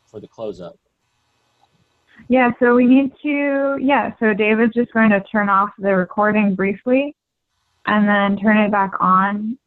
for the close up. Yeah, so we need to, so David's just going to turn off the recording briefly and then turn it back on.